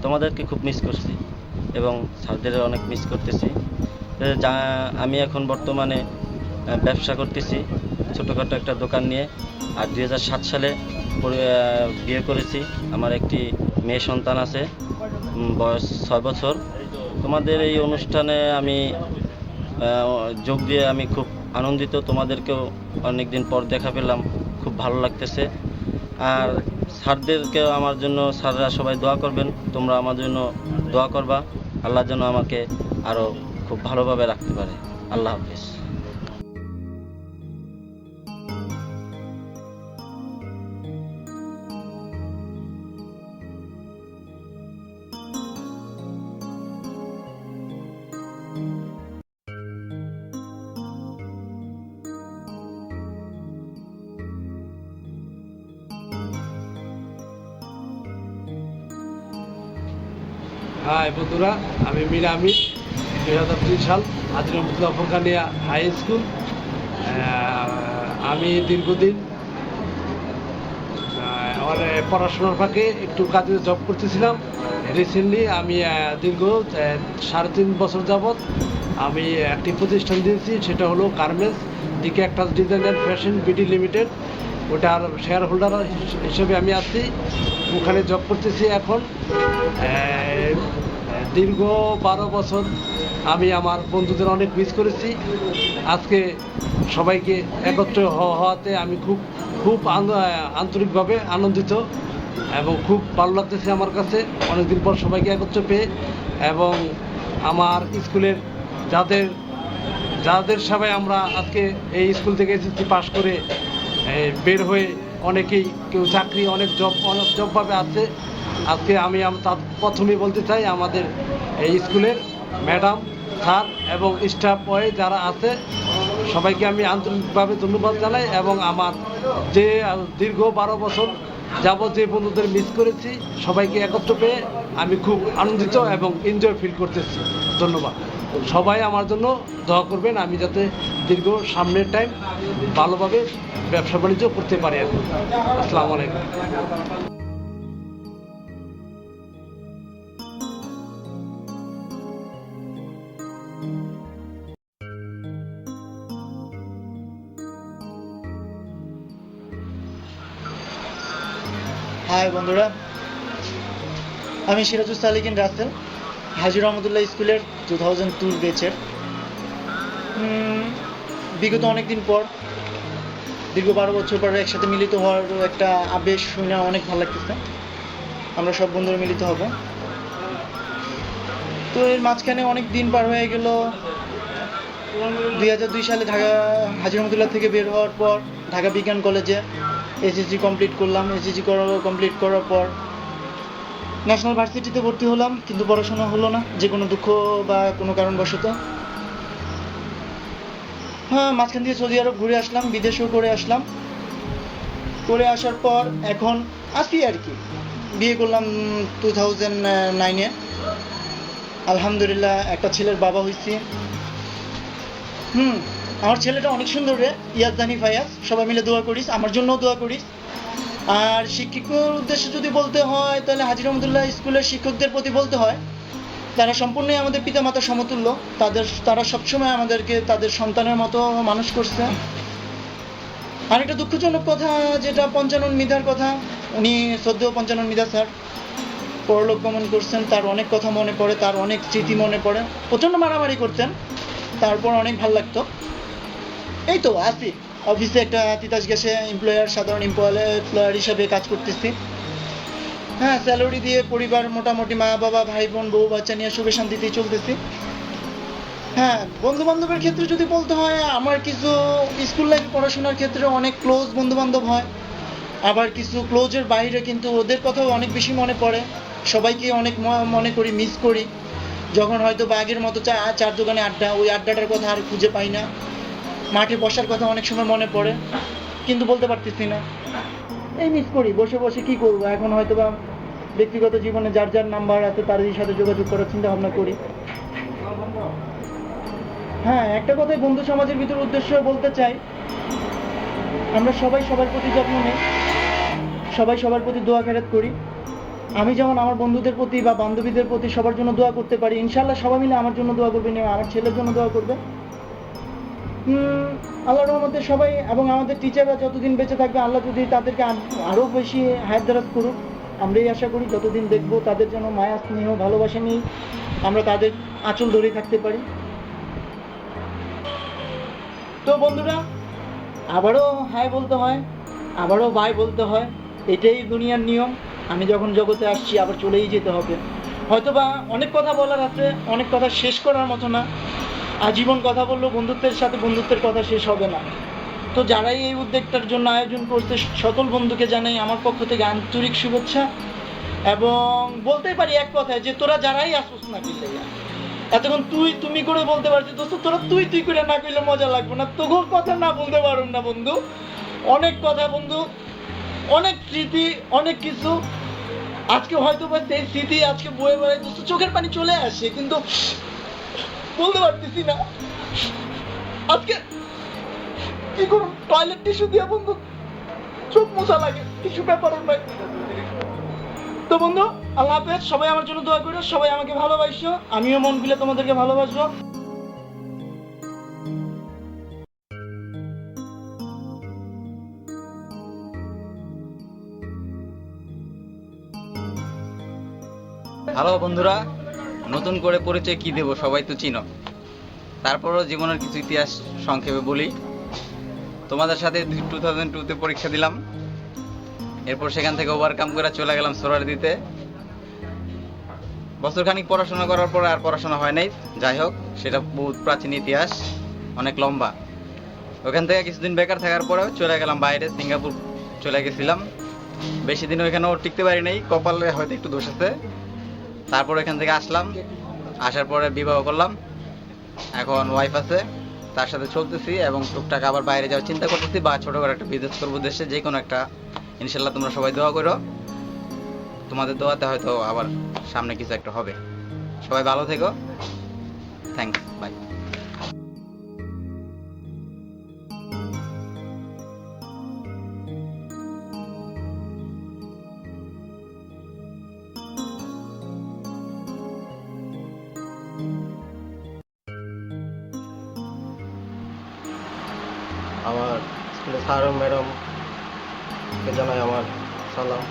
S11: তোমাদেরকে খুব মিস করছি এবং স্যারদের অনেক মিস করতেছি। আমি এখন বর্তমানে ব্যবসা করতেছি, ছোটোখাটো একটা দোকান নিয়ে। আর 2007 সালে বিয়ে করেছি। আমার একটি মেয়ে সন্তান আছে, বয়স 6 বছর। তোমাদের এই অনুষ্ঠানে আমি যোগ দিয়ে আমি খুব আনন্দিত। তোমাদেরকেও অনেক দিন পর দেখা পেলাম, খুব ভালো লাগতেছে। আর স্যারদেরকেও আমার জন্য, স্যাররা সবাই দোয়া করবেন, তোমরা আমার জন্য দোয়া করবা। আল্লাহ যেন আমাকে আরও খুব ভালোভাবে রাখতে পারে। আল্লাহ হাফিজ।
S12: হাই বন্ধুরা, আমি মীর আমির। 2003 সাল হাজী রহমতুল্লাহ ফোরকানিয়া হাই স্কুল। আমি দীর্ঘদিন পড়াশোনার ফাঁকে একটু কাজে জব করতেছিলাম। রিসেন্টলি আমি দীর্ঘ 3.5 বছর যাবৎ আমি একটি প্রতিষ্ঠান দিয়েছি, সেটা হলো গার্মেন্টস দিকে একটা design and fashion BD limited. ওটার শেয়ার হোল্ডার হিসেবে আমি আছি, ওখানে জব করতেছি এখন। দীর্ঘ 12 বছর আমি আমার বন্ধুদের অনেক মিস করেছি। আজকে সবাইকে একত্র হওয়াতে আমি খুব আন্তরিকভাবে আনন্দিত এবং খুব ভালো লাগতেছে আমার কাছে অনেকদিন পর সবাইকে একত্র পেয়ে। এবং আমার স্কুলের যাদের সবাই আমরা আজকে এই স্কুল থেকে এসএসসি পাশ করে বের হয়ে অনেকেই কেউ চাকরি, অনেক জবভাবে আছে। আজকে আমি তার প্রথমেই বলতে চাই, আমাদের এই স্কুলের ম্যাডাম, স্যার এবং স্টাফ যারা আছে সবাইকে আমি আন্তরিকভাবে ধন্যবাদ জানাই। এবং আমার যে দীর্ঘ 12 বছর যাবৎ যে বন্ধুদের মিস করেছি, সবাইকে একত্র পেয়ে আমি খুব আনন্দিত এবং এনজয় ফিল করতেছি। ধন্যবাদ। সবাই আমার জন্য দোয়া করবেন, আমি যাতে দীর্ঘ সামনের টাইম ভালোভাবে ব্যবসা বাণিজ্য করতে পারি। আসসালামু আলাইকুম।
S13: হাই বন্ধুরা, আমি সিরাজুল সালিকিন রাসেল, হাজী রহমতুল্লাহ স্কুলের 2002 ব্যাচের। বিগত অনেকদিন পর, দীর্ঘ 12 বছর পর একসাথে মিলিত হওয়ার একটা আবেশ শুনে অনেক ভালো লাগতেছে। আমরা সব বন্ধুরা মিলিত হব। তো এর মাঝখানে অনেক দিন পার হয়ে গেল। 2002 সালে হাজী রহমতুল্লাহ থেকে বের হওয়ার পর ঢাকা বিজ্ঞান কলেজে এসএসসি কমপ্লিট করলাম। এসএসসি কমপ্লিট করার পর ন্যাশনাল ভার্সিটিতে ভর্তি হলাম, কিন্তু পড়াশোনা হলো না, যে কোনো দুঃখ বা কোনো কারণবশত। হ্যাঁ, মাঝখান দিয়ে সৌদি আরব ঘুরে আসলাম, বিদেশেও করে আসলাম। করে আসার পর এখন আসি আর কি। বিয়ে করলাম 2009-এ। আলহামদুলিল্লাহ একটা ছেলের বাবা হয়েছি। আমার ছেলেটা অনেক সুন্দর রে, ইয়াজদানি ফায়াজ। সবাই মিলে দোয়া করিস, আমার জন্যও দোয়া করিস। আর শিক্ষকের উদ্দেশ্যে যদি বলতে হয়, তাহলে হাজী রহমতুল্লাহ স্কুলের শিক্ষকদের প্রতি বলতে হয়, তারা সম্পূর্ণই আমাদের পিতামাতা সমতুল্য। তারা সবসময় আমাদেরকে তাদের সন্তানের মতো মানুষ করছে। আর একটা দুঃখজনক কথা, যেটা পঞ্চানন মৃধার কথা, উনি শ্রদ্ধেয় পঞ্চানন মৃধা স্যার পরলোক গমন করছেন। তার অনেক কথা মনে পড়ে, তার অনেক স্মৃতি মনে পড়ে। প্রচণ্ড মারামারি করতেন, তারপর অনেক ভালো লাগতো। এই তো আছি অফিসে, একটা তিতাস গ্যাসে সাধারণ এমপ্লয়ার হিসাবে কাজ করতেছি। হ্যাঁ, স্যালারি দিয়ে পরিবার মোটামুটি মা বাবা ভাই বোন বউ বাচ্চা নিয়ে সুখে শান্তিতেই চলতেছি। হ্যাঁ, বন্ধু বান্ধবের ক্ষেত্রে যদি বলতে হয়, আমার কিছু স্কুল লাইফ পড়াশোনার ক্ষেত্রে অনেক ক্লোজ বন্ধু বান্ধব হয়, আবার কিছু ক্লোজের বাইরে কিন্তু ওদের কথাও অনেক বেশি মনে পড়ে। সবাইকে অনেক মনে করি, মিস করি। যখন হয়তো আগের মতো চার দোকানে আড্ডা, ওই আড্ডাটার কথা আর খুঁজে পাই না। মাঠে বসার কথা অনেক সময় মনে পড়ে, কিন্তু বলতে পারতেছি না। এই মিস করি, বসে বসে কি করবো। এখন হয়তো বা ব্যক্তিগত জীবনে যার যার নাম্বার আছে তারই সাথে যোগাযোগ করার চিন্তা ভাবনা করি। হ্যাঁ, একটা কথাই বন্ধু সমাজের ভিতর উদ্দেশ্য বলতে চাই, আমরা সবাই সবার প্রতি যত্ন নেই, সবাই সবার প্রতি দোয়া খেরাত করি। আমি যেমন আমার বন্ধুদের প্রতি বা বান্ধবীদের প্রতি সবার জন্য দোয়া করতে পারি, ইনশাআল্লাহ সবাই মিলে আমার জন্য দোয়া করবেন এবং আমার ছেলের জন্য দোয়া করবেন। আল্লাহর রহমতে সবাই এবং আমাদের টিচাররা যতদিন বেঁচে থাকবে আল্লাহ যদি তাদেরকে আরও বেশি হায়াত দারাজ করুক, আমরাই আশা করি যতদিন দেখব তাদের যেন মায়া স্নেহ ভালোবাসা নিয়ে আমরা তাদের আঁচল ধরে থাকতে পারি। তো বন্ধুরা, আবারও হাই বলতে হয়, আবারও বাই বলতে হয়, এটাই দুনিয়ার নিয়ম। আমি যখন জগতে আসছি আবার চলেই যেতে হবে। হয়তোবা অনেক কথা বলার আছে, অনেক কথা শেষ করার মতো না। আজীবন কথা বললেও বন্ধুত্বের সাথে বন্ধুত্বের কথা শেষ হবে না। তো যারাই এই উদ্যোগটার জন্য আয়োজন করছে সকল বন্ধুকে জানাই আমার পক্ষ থেকে আন্তরিক শুভেচ্ছা, এবং বলতেই পারি এক কথায় যে তোরা যারাই আসুস না কিনলে এতক্ষণ তুই তুমি করে বলতে পারছিস, দোস্ত তোরা তুই তুই করে না করলে মজা লাগবে না। তোর কথা না বলতে পারুন না বন্ধু, অনেক কথা বন্ধু, অনেক স্মৃতি, অনেক কিছু। আজকে হয়তো বা সেই স্মৃতি আজকে বয়ে বেড়ায়, দোস্ত চোখের পানি চলে আসে কিন্তু বলতে পারতেছি না। আজকে কি করুন, টয়লেট টিস্যু দিয়ে বন্ধু চোখ মোছা লাগে, কিছু ব্যাপারও নয়। তো বন্ধু, আল্লাহ হাফেজ, সবাই আমার জন্য দোয়া করো, সবাই আমাকে ভালোবাসো, আমিও মন খুলে তোমাদেরকে ভালোবাসবো।
S6: হ্যালো বন্ধুরা, নতুন করে পরিচয় কি দেব, সবাই তো চিনো। তারপরও জীবনের কিছু ইতিহাস সংক্ষেপে বলি। তোমাদের সাথে 2002-তে পরীক্ষা দিলাম, এরপর সেখান থেকে ওভারকাম করে চলে গেলাম সোহরাওয়ার্দীতে। বছরখানিক পড়াশোনা করার পর আর পড়াশোনা হয় নাই। যাই হোক, সেটা বহুত প্রাচীন ইতিহাস, অনেক লম্বা। ওখান থেকে কিছুদিন বেকার থাকার পরেও চলে গেলাম বাইরে, সিঙ্গাপুর চলে গেছিলাম। বেশি দিন ওইখানেও টিকতে পারি নাই, কপালে হয়তো একটু দোষ আছে। তারপর এখান থেকে আসলাম, আসার পরে বিবাহ করলাম। এখন ওয়াইফ আছে, তার সাথে চলতেছি এবং টুকটাক আবার বাইরে যাওয়ার চিন্তা করতেছি, বা ছোটো করে একটা বিজনেস করবো দেশে, যে কোনো একটা। ইনশাল্লাহ তোমরা সবাই দোয়া করো, তোমাদের দোয়াতে হয়তো আবার সামনে কিছু একটা হবে। সবাই ভালো থেকো, থ্যাংকস, বাই।
S11: আমার স্কুলে স্যার ও ম্যাডামকে জানাই আমার সালাম।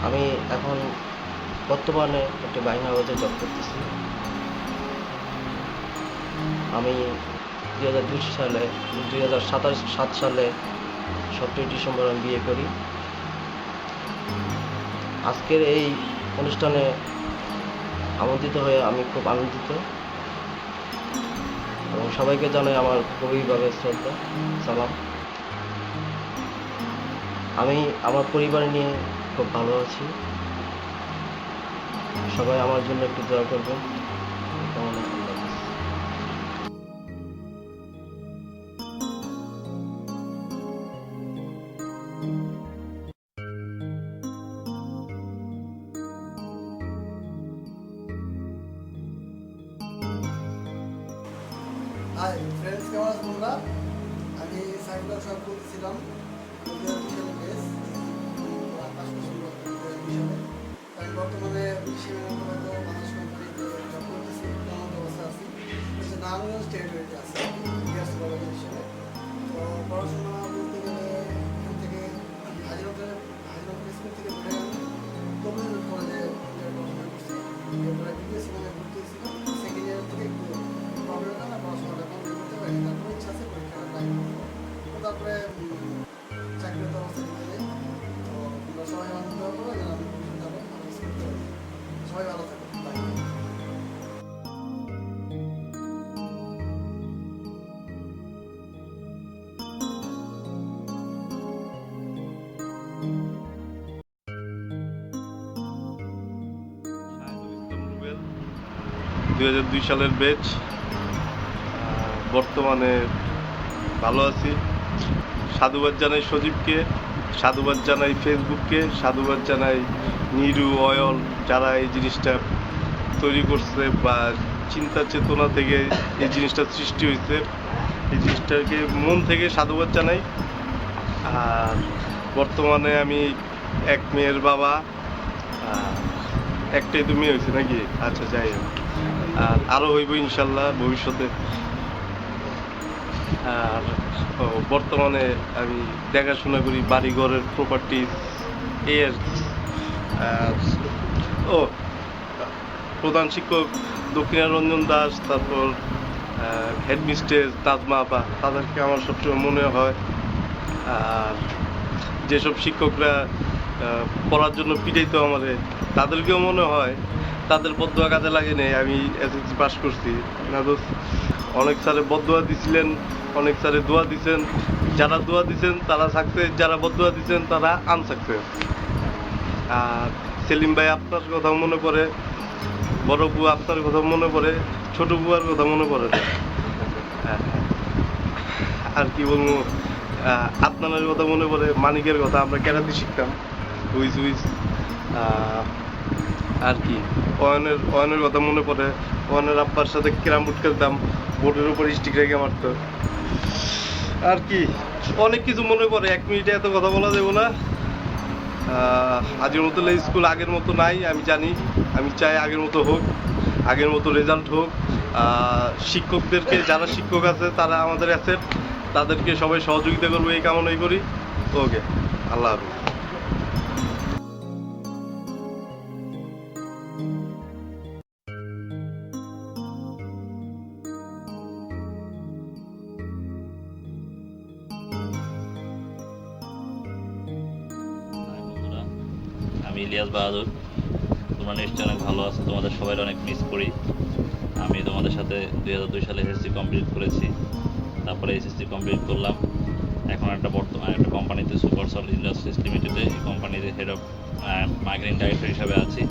S11: আমি এখন বর্তমানে একটি বাইনা হাউসে জব করতেছি। আমি 2007 সালে 17 ডিসেম্বর আমি বিয়ে করি। আজকের এই অনুষ্ঠানে আমন্ত্রিত হয়ে আমি খুব আনন্দিত এবং সবাইকে জানাই আমার গভীরভাবে শ্রদ্ধা, সালাম। আমি আমার পরিবার নিয়ে খুব ভালো আছি, সবাই আমার জন্য একটু দোয়া করবেন।
S14: হাই ফ্রেন্ডস, কেমন আছো তোমরা? আমি সাইফুল্লাহ সাহেব বলছিলাম। আমি বর্তমানে বাংলাদেশ কোম্পানিতে জব করতেছি, অবস্থা আছি নারায়ণগঞ্জ টেরিটরিতে আছে হিসেবে। তো পড়াশোনা বলতে গেলে এখান থেকে হাজিরপুর স্কুল থেকে বেড়ে আমি কমিউনিটি কলেজে পড়াশোনা করছি। এরপরে বিবিএসসি মানে ভর্তি হয়েছিলাম। সেকেন্ড ইয়ার থেকে একটু প্রবলেম হয় না, পড়াশোনাটা কমপ্লিট করতে পারি। তারপরে ইচ্ছা আছে পরীক্ষাটা টাইম, তো তারপরে চাকরিগত অবস্থা নিয়ে যাই। তো আমরা সবাই আমার দোয়া করবো যেন আমি যাবো, আমি স্কুল করবো। সবাই ভালো থাকো, বাই।
S15: রুবেল, 2002 সালের ব্যাচ। বর্তমানে ভালো আছি। সাধুবাদ জানাই সজীবকে, সাধুবাদ জানাই ফেসবুককে, সাধুবাদ জানাই নিরু অয়ল, যারা এই জিনিসটা তৈরি করছে বা চিন্তা চেতনা থেকে এই জিনিসটা সৃষ্টি হয়েছে। এই জিনিসটাকে মন থেকে সাধুবাদ জানাই। আর বর্তমানে আমি এক মেয়ের বাবা। একটাই তো মেয়ে হয়েছে নাকি? আচ্ছা, যাই হোক, আর আরও হইব ইনশাল্লাহ ভবিষ্যতে। আর বর্তমানে আমি দেখাশোনা করি বাড়িঘরের প্রপার্টি, এই আর কি। ও প্রধান শিক্ষক দক্ষিণারঞ্জন দাস, তারপর হেডমিস্ট্রেস নাজমা আপা, তাদেরকে আমার সবসময় মনে হয়। আর যেসব শিক্ষকরা পড়ার জন্য পিটাইতো আমারে, তাদেরকেও মনে হয়। তাদের বদদোয়া কাজে লাগে নেই, আমি এসএসসি পাস করছি না দোস্ত। অনেক স্যারে বদদোয়া দিছিলেন, অনেক স্যারে দোয়া দিছেন। যারা দোয়া দিছেন তারা সাকসেস, যারা বদদোয়া দিছেন তারা আনসাকসেস। আর সেলিম ভাই আপনার কথা মনে পড়ে, বড় বুয়া আপনার কথা মনে পড়ে, ছোট বুয়ার কথা মনে পড়ে। আর কি বলবো, আপনার কথা মনে পড়ে, মানিকের কথা, আমরা কেরাতে শিখতাম উইস উইস। আর কি অয়নের কথা মনে পড়ে, অয়নের আব্বার সাথে ক্যারাম বোর্ড খেলতাম, বোর্ডের উপর স্টিক রেখে মারতো। আর কি অনেক কিছু মনে পড়ে, 1 মিনিটে এত কথা বলা যাবে না। আজিমুতুল্লাহ স্কুল আগের মতো নাই, আমি জানি। আমি চাই আগের মতো হোক, আগের মতো রেজাল্ট হোক। শিক্ষকদেরকে, যারা শিক্ষক আছে তারা আমাদের অ্যাসেট, তাদেরকে সবাই সহযোগিতা করবো এই কামনাই করি। ওকে, আল্লাহ হাফেজ।
S9: আমি ইলিয়াস বাহাদুর। তোমরা নিশ্চয়ই অনেক ভালো আছো, তোমাদের সবাই অনেক মিস করি। আমি তোমাদের সাথে 2002 সালে এসএসসি কমপ্লিট করেছি, তারপরে এসএসসি কমপ্লিট করলাম। এখন বর্তমানে একটা কোম্পানিতে সুপারসল ইন্ডাস্ট্রিজ লিমিটেডে, এই কোম্পানিতে হেড অফ মার্কেটিং ডাইরেক্টর হিসাবে আছি।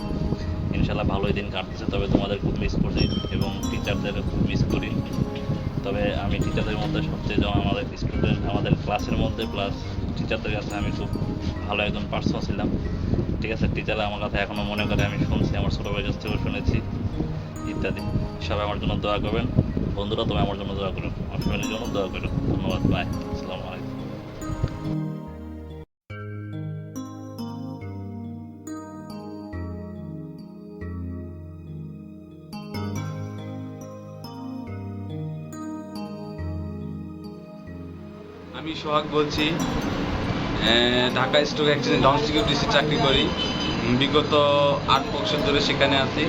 S9: ইনশাল্লাহ ভালোই দিন কাটতেছে, তবে তোমাদের খুব মিস করছি এবং টিচারদের খুব মিস করি। তবে আমি টিচারদের মধ্যে সবচেয়ে যেমন আমাদের স্টুডেন্ট, আমাদের ক্লাসের মধ্যে প্লাস টিচারদের কাছে আমি খুব ভালো একজন পার্সন ছিলাম। ঠিক আছে, টিচাররা আমার কথা এখনও মনে করে, আমি শুনছি, আমার ছোটো ভাইয়ের কাছ থেকেও শুনেছি ইত্যাদি। সবাই আমার জন্য দোয়া করবেন। বন্ধুরা, তুমি আমার জন্য দোয়া করো, আমার ফ্যামিলির জন্য দোয়া করো। ধন্যবাদ, বাই, আসসালামু আলাইকুম।
S16: আমি সোহাগ বলছি, ঢাকা স্টক এক্সচেঞ্জ লঞ্চ সিকিউরিটিসে চাকরি করি। বিগত 8 বছর ধরে সেখানে আছি।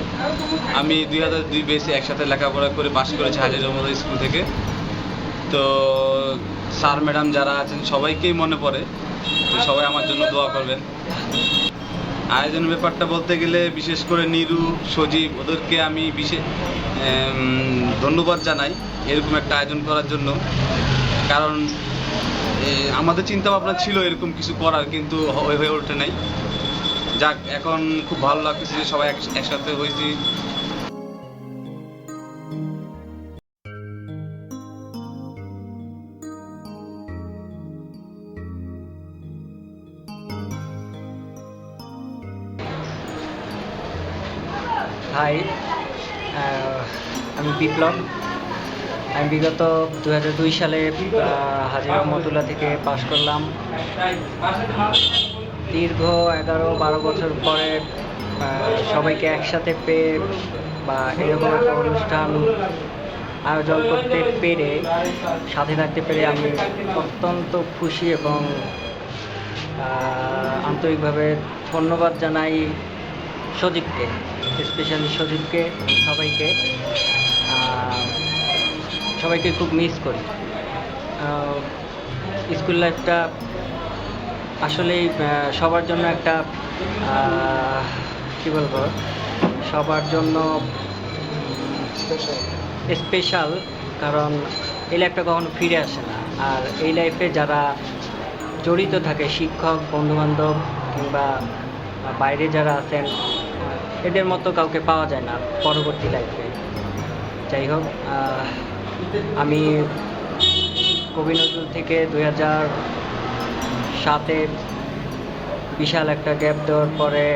S16: আমি 2002 বেসে একসাথে লেখাপড়া করে পাশ করেছি হাজী রহমতুল্লাহ স্কুল থেকে। তো স্যার ম্যাডাম যারা আছেন সবাইকেই মনে পড়ে, তো সবাই আমার জন্য দোয়া করবেন। আয়োজনের ব্যাপারটা বলতে গেলে বিশেষ করে নিরু, সজীব, ওদেরকে আমি বিশেষ ধন্যবাদ জানাই এরকম একটা আয়োজন করার জন্য। কারণ আমাদের চিন্তা ভাবনা ছিল এরকম কিছু করার, কিন্তু হয়ে ওঠে নাই। যাক, এখন খুব ভালো লাগতেছে যে সবাই একসাথে হয়েছি।
S17: হাই, আমি বিপ্লব। আমি বিগত 2002 সালে হাজী রহমতুল্লাহ থেকে পাশ করলাম। দীর্ঘ 11-12 বছর পরে সবাইকে একসাথে পেয়ে বা এরকম একটা অনুষ্ঠান আয়োজন করতে পেরে, সাথে থাকতে পেরে আমি অত্যন্ত খুশি এবং আন্তরিকভাবে ধন্যবাদ জানাই সজীবকে, স্পেশালি সজীবকে, সবাইকে খুব মিস করি। স্কুল লাইফটা আসলেই সবার জন্য একটা কী বলবো, সবার জন্য স্পেশাল, কারণ এই লাইফটা কখনো ফিরে আসে না। আর এই লাইফে যারা জড়িত থাকে, শিক্ষক, বন্ধুবান্ধব কিংবা বাইরে যারা আছেন, এদের মতো কাউকে পাওয়া যায় না পরবর্তী লাইফে। যাই হোক, আমি কবি নজরুল থেকে 2007-এ বিশাল একটা গ্যাপ দেওয়ার পরে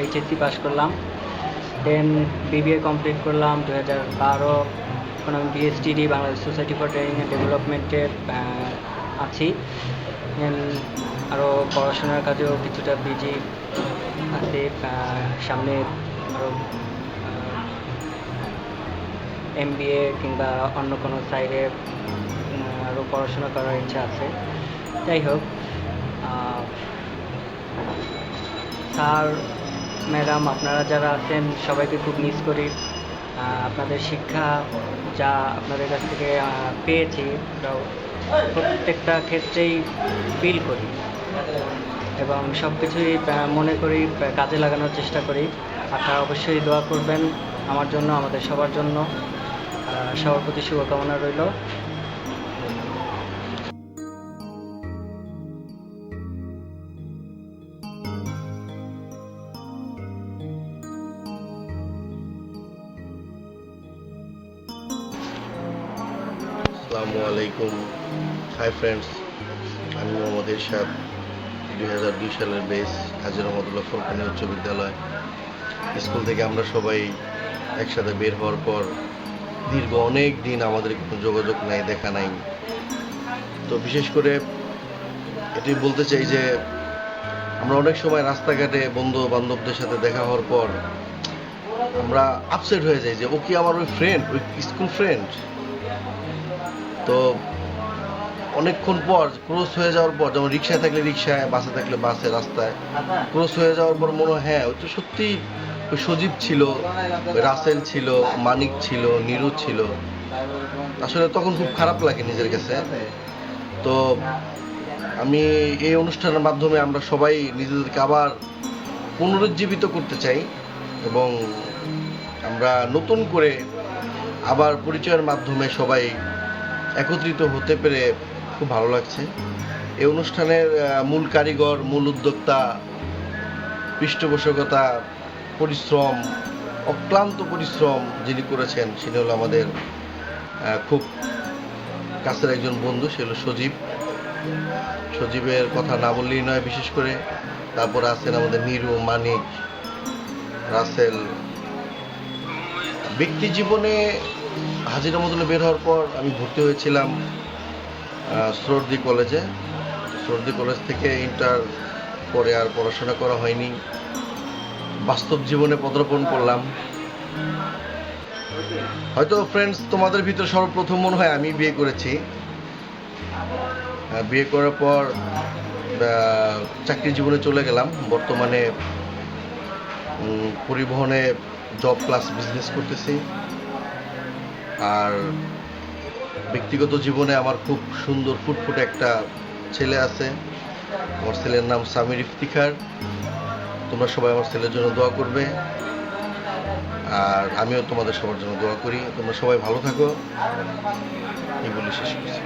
S17: এইচএসসি পাস করলাম। দেন বিবিএ কমপ্লিট করলাম 2012 এখন আমি BSTD Bangladesh Society for Training and ডেভেলপমেন্টের আছি। আরও পড়াশোনার কাজেও কিছুটা বিজি আছে। সামনে আরও MBA কিংবা অন্য কোনো সাইডে আরও পড়াশোনা করার ইচ্ছা আছে। যাই হোক, স্যার ম্যাডাম আপনারা যারা আছেন সবাইকে খুব মিস করি। আপনাদের শিক্ষা যা আপনাদের কাছ থেকে পেয়েছি প্রত্যেকটা ক্ষেত্রেই ফিল করি এবং সব কিছুই মনে করি, কাজে লাগানোর চেষ্টা করি। আপনারা অবশ্যই দোয়া করবেন আমার জন্য, আমাদের সবার জন্য। সবার প্রতি শুভকামনা রইল।
S18: আসসালামু আলাইকুম। হাই ফ্রেন্ডস, আমি মোহাম্মদ ইরশাদ, 2002 সালের বেস হাজী রহমতুল্লাহ ফোরকানি উচ্চ বিদ্যালয় স্কুল থেকে আমরা সবাই একসাথে বের হওয়ার পর দীর্ঘ অনেক দিন আমাদের কোনো যোগাযোগ নাই, দেখা নাই। তো বিশেষ করে এটাই বলতে চাই যে আমরা অনেক সময় রাস্তাঘাটে বন্ধু বান্ধবদের সাথে দেখা হওয়ার পর আমরা আপসেট হয়ে যাই যে ও কি আমার ওই ফ্রেন্ড, ওই স্কুল ফ্রেন্ড। তো অনেকক্ষণ পর ক্রস হয়ে যাওয়ার পর, যেমন রিক্সায় থাকলে রিক্সায়, বাসে থাকলে বাসে, রাস্তায় ক্রস হয়ে যাওয়ার পর মনে হয় হ্যাঁ ওই তো সত্যি ওই সজীব ছিল, ওই রাসেল ছিল, মানিক ছিল, নিরু ছিল। আসলে তখন খুব খারাপ লাগে নিজের কাছে। তো আমি এই অনুষ্ঠানের মাধ্যমে আমরা সবাই নিজেদেরকে আবার পুনরুজ্জীবিত করতে চাই এবং আমরা নতুন করে আবার পরিচয়ের মাধ্যমে সবাই একত্রিত হতে পেরে খুব ভালো লাগছে। এই অনুষ্ঠানের মূল কারিগর, মূল উদ্যোক্তা, পৃষ্ঠপোষকতা, পরিশ্রম, অক্লান্ত পরিশ্রম যিনি করেছেন তিনি হলো আমাদের খুব কাছের একজন বন্ধু, সে হলো সজীব। সজীবের কথা না বললেই নয়। বিশেষ করে তারপরে আছেন আমাদের নিরু, মানিক, রাসেল। ব্যক্তি জীবনে হাজী রহমতুল্লাহ বের হওয়ার পর আমি ভর্তি হয়েছিলাম সরদি কলেজে। সরদি কলেজ থেকে ইন্টার পরে আর পড়াশোনা করা হয়নি, বাস্তব জীবনে পদার্পণ করলাম। হয়তো ফ্রেন্ডস তোমাদের ভিতরে সর্বপ্রথম মনে হয় আমি বিয়ে করেছি। বিয়ে করার পর চাকরি জীবনে চলে গেলাম। বর্তমানে পরিবহনে জব প্লাস বিজনেস করতেছি। আর ব্যক্তিগত জীবনে আমার খুব সুন্দর ফুটফুটে একটা ছেলে আছে। আমার ছেলের নাম সামির ইফতিখার। তোমরা সবাই আমার ছেলের জন্য দোয়া করবে আর আমিও তোমাদের সবার জন্য দোয়া করি। তোমরা সবাই ভালো থাকো, এই বলে শেষ করছি।